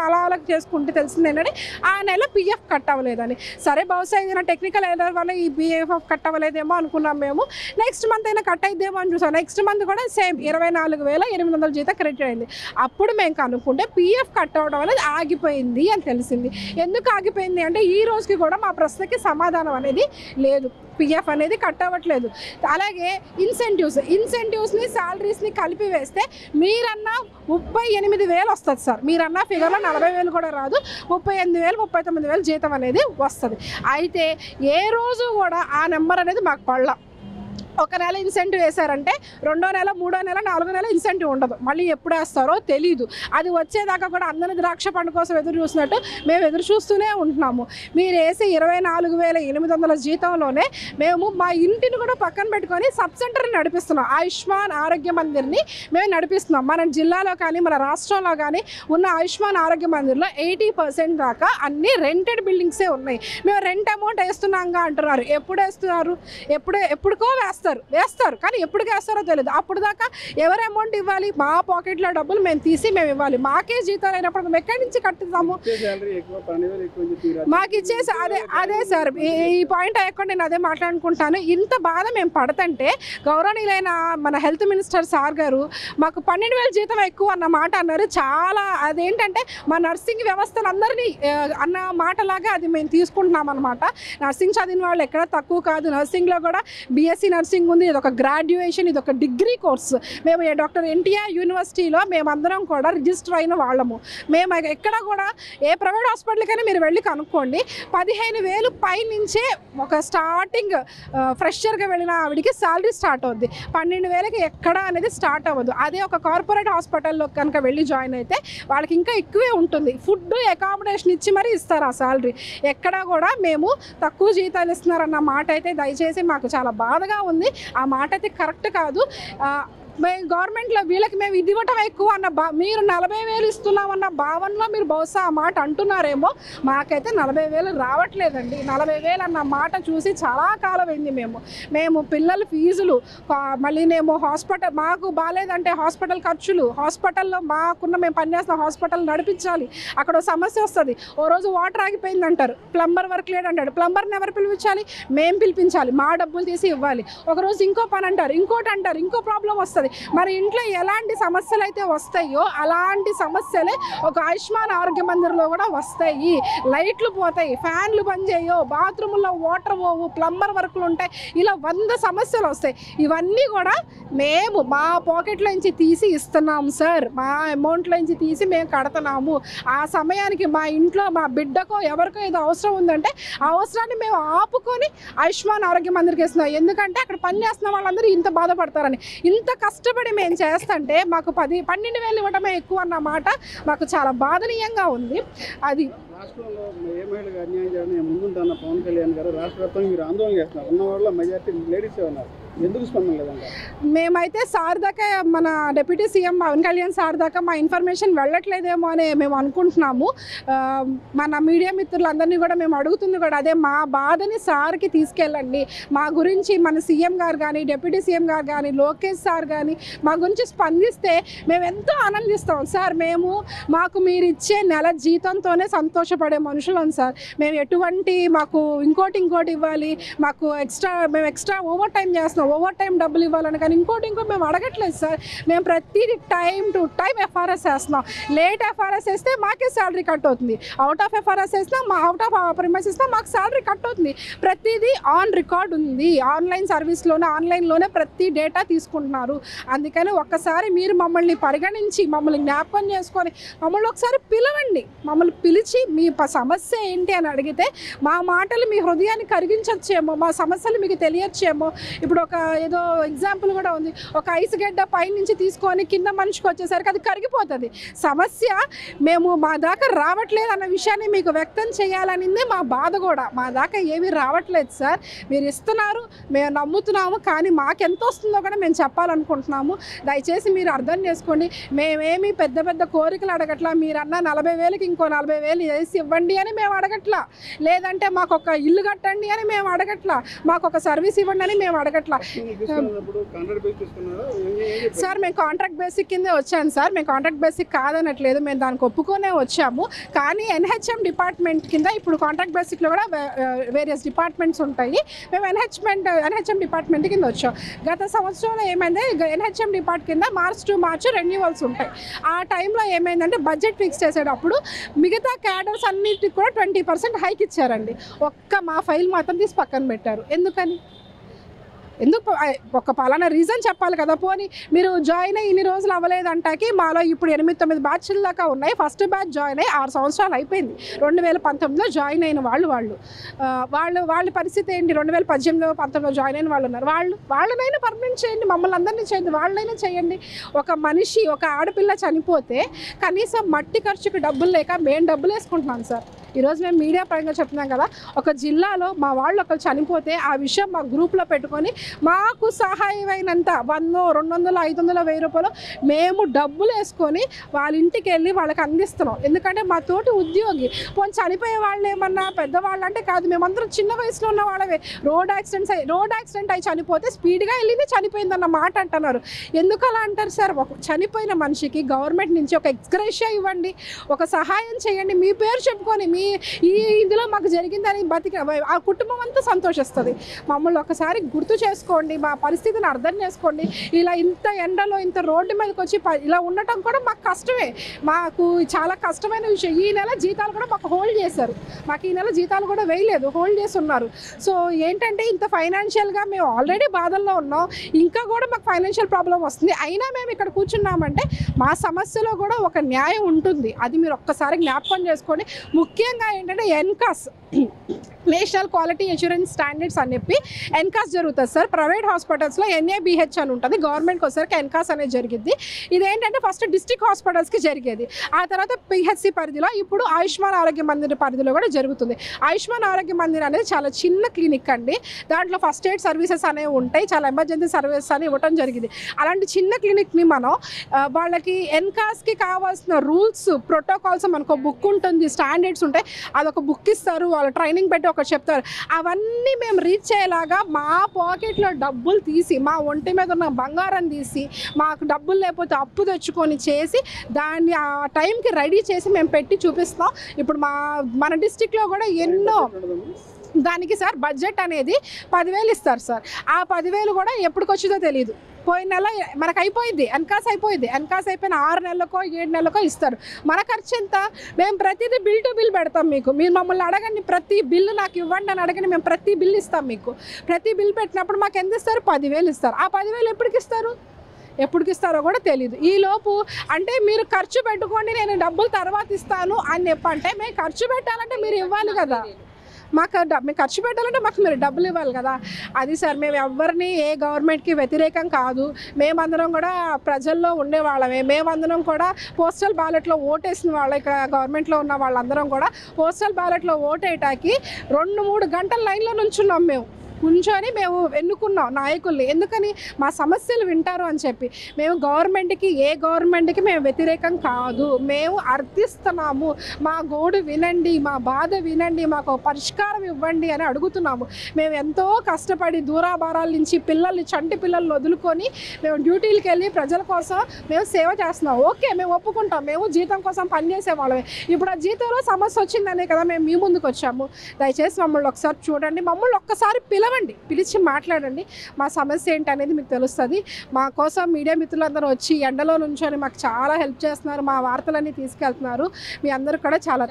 అలా చేసుకుంటే తెలిసింది ఏంటంటే ఆ నెల పిఎఫ్ కట్ అవ్వలేదని. సరే బహుశా ఏదైనా టెక్నికల్ ఎర్రర్ వల్ల ఈ పిఎఫ్ కట్ అవ్వలేదేమో అనుకున్నాం మేము. నెక్స్ట్ మంత్ అయినా కట్ అయిద్దేమో అని చూసాం. నెక్స్ట్ మంత్ కూడా సేమ్ 24,800 జీతం క్రెడిట్ అయింది. అప్పుడు మేము కనుక్కుంటే పిఎఫ్ కట్ అవ్వడం అనేది ఆగిపోయింది అని తెలిసింది. ఎందుకు ఆగిపోయింది అంటే ఈ రోజుకి కూడా మా ప్రశ్నకి సమాధానం అనేది లేదు. పిఎఫ్ అనేది కట్ అవ్వట్లేదు. అలాగే ఇన్సెంటివ్స్ని శాలరీస్ని కలిపి వేస్తే మీరన్నా 38,000 వస్తుంది సార్. మీరన్నా ఫిగర్లో 40,000 కూడా రాదు, 38,000, 39,000 జీతం అనేది వస్తుంది. అయితే ఏ రోజు కూడా ఆ నెంబర్ అనేది మాకు పడలా. ఒక నెల ఇన్సెంటివ్ వేశారంటే 2వ నెల, 3వ నెల, 4వ నెల ఇన్సెంటివ్ ఉండదు. మళ్ళీ ఎప్పుడు వేస్తారో తెలీదు. అది వచ్చేదాకా కూడా అందరి ద్రాక్ష పండు కోసం ఎదురు చూసినట్టు మేము ఎదురు చూస్తూనే ఉంటున్నాము. మీరు వేసే 24,800 జీతంలోనే మేము మా ఇంటిని కూడా పక్కన పెట్టుకొని సబ్ సెంటర్ని నడిపిస్తున్నాం. ఆయుష్మాన్ ఆరోగ్య మందిర్ని మేము నడిపిస్తున్నాం. మన జిల్లాలో కానీ మన రాష్ట్రంలో కానీ ఉన్న ఆయుష్మాన్ ఆరోగ్య మందిర్లో 80% దాకా అన్ని రెంటెడ్ బిల్డింగ్సే ఉన్నాయి. మేము రెంట్ అమౌంట్ వేస్తున్నాంగా అంటున్నారు. ఎప్పుడు వేస్తున్నారు? ఎప్పుడుకో వేస్తారు కానీ ఎప్పుడు వేస్తారో తెలియదు. అప్పుడు దాకా ఎవరు అమౌంట్ ఇవ్వాలి? మా పాకెట్లో డబ్బులు మేము తీసి మేము ఇవ్వాలి. మాకే జీతాలు అయినప్పుడు మేము ఎక్కడి నుంచి కట్టుతాము? మాకు ఇచ్చేసి అదే సార్, ఈ పాయింట్ అయ్యకుండా నేను అదే మాట్లాడుకుంటాను. ఇంత బాధ మేము పడతంటే గౌరవనీయులైన మన హెల్త్ మినిస్టర్ సార్ గారు మాకు 12,000 జీతం ఎక్కువ అన్న మాట అన్నారు. చాలా అదేంటంటే మా నర్సింగ్ వ్యవస్థలందరినీ అన్న మాటలాగా అది మేము తీసుకుంటున్నాం అనమాట. నర్సింగ్ చదివిన వాళ్ళు ఎక్కడ తక్కువ కాదు. నర్సింగ్లో కూడా బీఎస్సీ నర్సింగ్ ఉంది, ఇది ఒక గ్రాడ్యుయేషన్, ఇది ఒక డిగ్రీ కోర్సు. మేము డాక్టర్ ఎన్టీఆర్ యూనివర్సిటీలో మేమందరం కూడా రిజిస్టర్ అయిన వాళ్ళము. మేము ఎక్కడ కూడా ఏ ప్రైవేట్ హాస్పిటల్కైనా మీరు వెళ్ళి కనుక్కోండి, 15,000 పై నుంచే ఒక స్టార్టింగ్ ఫ్రెషర్గా వెళ్ళిన ఆవిడికి శాలరీ స్టార్ట్ అవుద్ది. 12,000కి ఎక్కడ అనేది స్టార్ట్ అవ్వదు. అదే ఒక కార్పొరేట్ హాస్పిటల్లో కనుక వెళ్ళి జాయిన్ అయితే వాళ్ళకి ఇంకా ఎక్కువే ఉంటుంది. ఫుడ్, అకామిడేషన్ ఇచ్చి మరీ ఇస్తారు ఆ శాలరీ. ఎక్కడ కూడా మేము తక్కువ జీతాలు ఇస్తున్నారన్న మాట అయితే దయచేసి మాకు చాలా బాధగా ఉంది. ఆ మాట అయితే కరెక్ట్ కాదు. మేము గవర్నమెంట్లో వీళ్ళకి మేము ఇది ఇవ్వటం ఎక్కువ అన్న మీరు 40,000 ఇస్తున్నామన్న భావనలో మీరు బహుశా ఆ మాట అంటున్నారేమో. మాకైతే 40,000 రావట్లేదండి. 40,000 అన్న మాట చూసి చాలా కాలం అయింది. మేము పిల్లల ఫీజులు, మళ్ళీ మేము హాస్పిటల్ మాకు బాగాలేదంటే హాస్పిటల్ ఖర్చులు, హాస్పిటల్లో మేము పనిచేస్తున్న హాస్పిటల్ నడిపించాలి. అక్కడ సమస్య వస్తుంది. ఓ రోజు వాటర్ ఆగిపోయింది అంటారు, ప్లంబర్ వర్క్ లేదంటాడు. ప్లంబర్ని ఎవరు పిలిపించాలి? మేము పిలిపించాలి, మా డబ్బులు తీసి ఇవ్వాలి. ఒకరోజు ఇంకో పని అంటారు, ఇంకోటి అంటారు, ఇంకో ప్రాబ్లం వస్తుంది. మరి ఇంట్లో ఎలాంటి సమస్యలు అయితే వస్తాయో అలాంటి సమస్యలే ఒక ఆయుష్మాన్ ఆరోగ్య మందిర్లో కూడా వస్తాయి. లైట్లు పోతాయి, ఫ్యాన్లు పనిచేయో, బాత్రూముల్లో వాటర్ పోవు, ప్లంబర్ వర్కులు ఉంటాయి, ఇలా 100 సమస్యలు వస్తాయి. ఇవన్నీ కూడా మేము మా పాకెట్లో నుంచి తీసి ఇస్తున్నాం సార్. మా అమౌంట్లో నుంచి తీసి మేము కడుతున్నాము. ఆ సమయానికి మా ఇంట్లో మా బిడ్డకో ఎవరికో ఏదో అవసరం ఉందంటే ఆ అవసరాన్ని మేము ఆపుకొని ఆయుష్మాన్ ఆరోగ్య మందిర్కి ఇస్తున్నాం. ఎందుకంటే అక్కడ పని చేస్తున్న వాళ్ళందరూ ఇంత బాధపడతారని. ఇంత కష్టపడి మేము చేస్తుంటే మాకు 12,000 ఇవ్వడమే ఎక్కువ అన్నమాట మాకు చాలా బాధనీయంగా ఉంది. అది రాష్ట్రంలో ఏ మహిళకు అన్యాయం చేయాలని ముందుంటున్న పవన్ కళ్యాణ్ గారు రాష్ట్ర వ్యాప్తంగా మీరు ఆందోళన చేస్తున్నారు. ఉన్న వాళ్ళ మెజార్టీ లేడీసే ఉన్నారు. ఎందుకు స్పందన లేదంటారు? మేమైతే సార్ దాకా మన deputy CM Pawan Kalyan sir దాకా మా ఇన్ఫర్మేషన్ వెళ్ళట్లేదేమో అని మేము అనుకుంటున్నాము. మన మీడియా మిత్రులందరినీ కూడా మేము అడుగుతుంది కూడా అదే, మా బాధని సార్కి తీసుకెళ్ళండి. మా గురించి మన సీఎం గారు కానీ డిప్యూటీ సీఎం గారు కానీ లోకేష్ సార్ కానీ మా గురించి స్పందిస్తే మేము ఎంతో ఆనందిస్తాం సార్. మాకు మీరు ఇచ్చే నెల జీతంతోనే సంతోషపడే మనుషులం సార్. మేము ఎటువంటి మాకు ఇంకోటి ఇవ్వాలి, మాకు మేము ఎక్స్ట్రా ఓవర్ టైం చేస్తున్నాం, ఓవర్ టైం డబ్బులు ఇవ్వాలని కానీ ఇంకోటి మేము అడగట్లేదు సార్. మేము ప్రతిదీ టైం టు టైం ఎఫ్ఆర్ఎస్ వేస్తున్నాం. లేట్ ఎఫ్ఆర్ఎస్ వేస్తే మాకే శాలరీ కట్ అవుతుంది, అవుట్ ఆఫ్ ఎఫ్ఆర్ఎస్ వేసినా అవుట్ ఆఫ్ ప్రిమైసెస్ వేసినా మాకు శాలరీ కట్ అవుతుంది. ప్రతిదీ ఆన్ రికార్డ్ ఉంది. ఆన్లైన్లోనే ప్రతి డేటా తీసుకుంటున్నారు. అందుకని ఒక్కసారి మీరు మమ్మల్ని పరిగణించి మమ్మల్ని జ్ఞాపకం చేసుకొని మమ్మల్ని ఒకసారి పిలవండి. మమ్మల్ని పిలిచి మీ సమస్య ఏంటి అని అడిగితే మా మాటలు మీ హృదయాన్ని కరిగించచ్చేమో, మా సమస్యలు మీకు తెలియచ్చేమో. ఇప్పుడు ఒక ఏదో ఎగ్జాంపుల్ కూడా ఉంది, ఒక ఐస్ గడ్డ పైనుంచి తీసుకొని కింద మనిషికి వచ్చేసరికి అది కరిగిపోతుంది. సమస్య మా దాకా రావట్లేదు అన్న విషయాన్ని మీకు వ్యక్తం చేయాలనిందే మా బాధ కూడా. మా దాకా ఏమీ రావట్లేదు సార్. మీరు ఇస్తున్నారు, మేము నమ్ముతున్నాము, కానీ మాకెంత వస్తుందో కూడా మేము చెప్పాలనుకుంటున్నాము. దయచేసి మీరు అర్థం చేసుకోండి. మేమేమి పెద్ద పెద్ద కోరికలు అడగట్లా. మీరన్న 40,000కి ఇంకో 40,000 వేసి ఇవ్వండి అని మేము అడగట్లా, లేదంటే మాకు ఒక ఇల్లు కట్టండి అని మేము అడగట్లా, మాకు ఒక సర్వీస్ ఇవ్వండి అని మేము అడగట్లా సార్. మేము కాంట్రాక్ట్ బేసిక్ కిందే వచ్చాను సార్. మేము కాంట్రాక్ట్ బేసిక్ కాదనట్లేదు, మేము దానికి ఒప్పుకొనే వచ్చాము. కానీ ఎన్హెచ్ఎం డిపార్ట్మెంట్ కింద ఇప్పుడు కాంట్రాక్ట్ బేసిక్లో కూడా వేరియస్ డిపార్ట్మెంట్స్ ఉంటాయి. మేము ఎన్హెచ్ఎం డిపార్ట్మెంట్ కింద వచ్చాం. గత సంవత్సరంలో ఏమైంది, ఎన్హెచ్ఎం డిపార్ట్ కింద మార్చ్ టు మార్చ్ రెన్యూవల్స్ ఉంటాయి. ఆ టైంలో ఏమైందంటే బడ్జెట్ ఫిక్స్ చేసేటప్పుడు మిగతా క్యాడర్స్ అన్నిటికి కూడా 20% హైక్ ఇచ్చారండి. మా ఫైల్ మాత్రం తీసి పక్కన పెట్టారు. ఎందుకు ఒక పలానా రీజన్ చెప్పాలి కదా. పోనీ మీరు జాయిన్ అయ్యి ఇన్ని రోజులు అవ్వలేదంటాకి మాలో ఇప్పుడు 8-9 బ్యాచ్ల దాకా ఉన్నాయి. ఫస్ట్ బ్యాచ్ జాయిన్ అయ్యి 6 సంవత్సరాలు అయిపోయింది. 2019లో జాయిన్ అయిన వాళ్ళ పరిస్థితి ఏంటి? 2018-19 జాయిన్ అయిన వాళ్ళు ఉన్నారు. వాళ్ళనైనా పర్మనెంట్ చేయండి, మమ్మల్ని అందరినీ చేయండి, వాళ్ళనైనా చేయండి. ఒక ఆడపిల్ల చనిపోతే కనీసం మట్టి ఖర్చుకి డబ్బులు లేక మేము డబ్బులు వేసుకుంటున్నాం సార్. ఈరోజు మేము మీడియా పరంగా చెప్తున్నాం కదా, ఒక జిల్లాలో మా వాళ్ళు ఒకరు చనిపోతే ఆ విషయం మా గ్రూప్లో పెట్టుకొని మాకు సహాయమైనంత 100, 200, 500, 1000 రూపాయలు మేము డబ్బులు వేసుకొని వాళ్ళ ఇంటికి వెళ్ళి వాళ్ళకి అందిస్తున్నాం. ఎందుకంటే మా తోటి ఉద్యోగి పోనీ చనిపోయే వాళ్ళు ఏమన్నా పెద్దవాళ్ళు అంటే కాదు, మేమందరం చిన్న వయసులో ఉన్న వాళ్ళవే. రోడ్ యాక్సిడెంట్ అయి చనిపోతే స్పీడ్గా వెళ్ళింది చనిపోయిందన్న మాట అంటున్నారు. ఎందుకు అలా అంటారు సార్? ఒక చనిపోయిన మనిషికి గవర్నమెంట్ నుంచి ఒక ఎక్స్గ్రేషియా ఇవ్వండి, ఒక సహాయం చేయండి, మీ పేరు చెప్పుకొని ఇందులో మాకు జరిగిందని ఆ కుటుంబం అంతా సంతోషిస్తుంది. మమ్మల్ని ఒకసారి గుర్తు చేసుకోండి, మా పరిస్థితిని అర్థం చేసుకోండి. ఇలా ఇంత ఎండలో ఇంత రోడ్డు మీదకి వచ్చి ఇలా ఉండటం కూడా మాకు కష్టమే, మాకు చాలా కష్టమైన విషయం. ఈ నెల జీతాలు కూడా మాకు హోల్డ్ చేశారు, మాకు ఈ నెల జీతాలు కూడా వేయలేదు, హోల్డ్ చేసి ఉన్నారు. సో ఏంటంటే ఇంత ఫైనాన్షియల్గా మేము ఆల్రెడీ బాధల్లో ఉన్నాం, ఇంకా కూడా మాకు ఫైనాన్షియల్ ప్రాబ్లం వస్తుంది. అయినా మేము ఇక్కడ కూర్చున్నామంటే మా సమస్యలో కూడా ఒక న్యాయం ఉంటుంది. అది మీరు ఒక్కసారి జ్ఞాపకం చేసుకోండి. ముఖ్యంగా ఏంటంటే NQAS, national quality assurance standards అని చెప్పి ఎన్కాస్ జరుగుతుంది సార్. ప్రైవేట్ హాస్పిటల్స్లో NABH అని ఉంటుంది, గవర్నమెంట్కి వచ్చేసరికి ఎన్కాస్ అనేది జరిగింది. ఇదేంటంటే ఫస్ట్ డిస్ట్రిక్ట్ హాస్పిటల్స్కి జరిగేది, ఆ తర్వాత PHC పరిధిలో, ఇప్పుడు ఆయుష్మాన్ ఆరోగ్య మందిర్ పరిధిలో కూడా జరుగుతుంది. ఆయుష్మాన్ ఆరోగ్య మందిర్ అనేది చాలా చిన్న క్లినిక్ అండి. దాంట్లో ఫస్ట్ ఎయిడ్ సర్వీసెస్ అనేవి ఉంటాయి, చాలా ఎమర్జెన్సీ సర్వీసెస్ అని ఇవ్వడం జరిగింది. అలాంటి చిన్న క్లినిక్ని మనం వాళ్ళకి ఎన్కాస్కి కావాల్సిన రూల్స్, ప్రోటోకాల్స్ మనకు బుక్ ఉంటుంది, స్టాండర్డ్స్ ఉంటాయి, అదొక బుక్ ఇస్తారు, వాళ్ళు ట్రైనింగ్ పెట్టి ఒకటి చెప్తారు. అవన్నీ మేము రీచ్ అయ్యేలాగా మా పాకెట్లో డబ్బులు తీసి, మా ఒంటి మీద ఉన్న బంగారం తీసి, మాకు డబ్బులు లేకపోతే అప్పు తెచ్చుకొని చేసి దాన్ని ఆ టైంకి రెడీ చేసి మేము పెట్టి చూపిస్తాం. ఇప్పుడు మన డిస్టిక్లో కూడా ఎన్నో దానికి సార్ బడ్జెట్ అనేది 10,000 ఇస్తారు సార్. ఆ 10,000 కూడా ఎప్పటికొచ్చిందో తెలియదు. పోయిన నెల మనకు అయిపోయింది, ఎన్కాస్ అయిపోయింది. ఎన్కాస్ అయిపోయిన 6 నెలలకో 7 నెలలకో ఇస్తారు. మన ఖర్చు ఎంత? మేము ప్రతిదీ బిల్ టు బిల్ పెడతాం మీకు. మీరు మమ్మల్ని అడగండి, ప్రతి బిల్లు నాకు ఇవ్వండి అని అడగండి, మేము ప్రతి బిల్ ఇస్తాం మీకు. ప్రతి బిల్ పెట్టినప్పుడు మాకు ఎంత ఇస్తారు? 10,000 ఇస్తారు. ఆ 10,000 ఎప్పటికి ఇస్తారో కూడా తెలియదు. ఈలోపు అంటే మీరు ఖర్చు పెట్టుకోండి, నేను డబ్బులు తర్వాత ఇస్తాను అని చెప్పంటే మేము ఖర్చు పెట్టాలంటే మీరు ఇవ్వాలి కదా. మేము ఖర్చు పెట్టాలంటే మాకు మీరు డబ్బులు ఇవ్వాలి కదా. అది సార్, మేము ఎవరిని ఏ గవర్నమెంట్కి వ్యతిరేకం కాదు. మేమందరం కూడా ప్రజల్లో ఉండేవాళ్ళమే. మేమందరం కూడా పోస్టల్ బ్యాలెట్లో ఓటేసిన వాళ్ళ, ఇక్కడ గవర్నమెంట్లో ఉన్న వాళ్ళందరం కూడా పోస్టల్ బ్యాలెట్లో ఓటేయటానికి 2-3 గంటల లైన్లో నుంచున్నాం. కూర్చొని మేము ఎన్నుకున్నాం నాయకుల్ని. ఎందుకని? మా సమస్యలు వింటారు అని చెప్పి. మేము ఏ గవర్నమెంట్కి మేము వ్యతిరేకం కాదు. మేము అర్థిస్తున్నాము, మా గోడు వినండి, మా బాధ వినండి, మాకు పరిష్కారం ఇవ్వండి అని అడుగుతున్నాము. మేము ఎంతో కష్టపడి దూరాభారాల నుంచి చంటి పిల్లల్ని వదులుకొని మేము డ్యూటీలకు వెళ్ళి ప్రజల కోసం మేము సేవ చేస్తున్నాం. ఓకే, మేము ఒప్పుకుంటాం, మేము జీతం కోసం పనిచేసే వాళ్ళమే. ఇప్పుడు ఆ జీతంలో సమస్య వచ్చిందనే కదా మేము మీ ముందుకు వచ్చాము. దయచేసి మమ్మల్ని ఒకసారి చూడండి, మమ్మల్ని ఒక్కసారి పిలిచి మాట్లాడండి. మా సమస్య ఏంటి అనేది మీకు తెలుస్తుంది. మా కోసం మీడియా మిత్రులందరూ వచ్చి ఎండలో నుంచొని మాకు చాలా హెల్ప్ చేస్తున్నారు, మా వార్తలన్నీ తీసుకెళ్తున్నారు. మీ అందరూ కూడా చాలా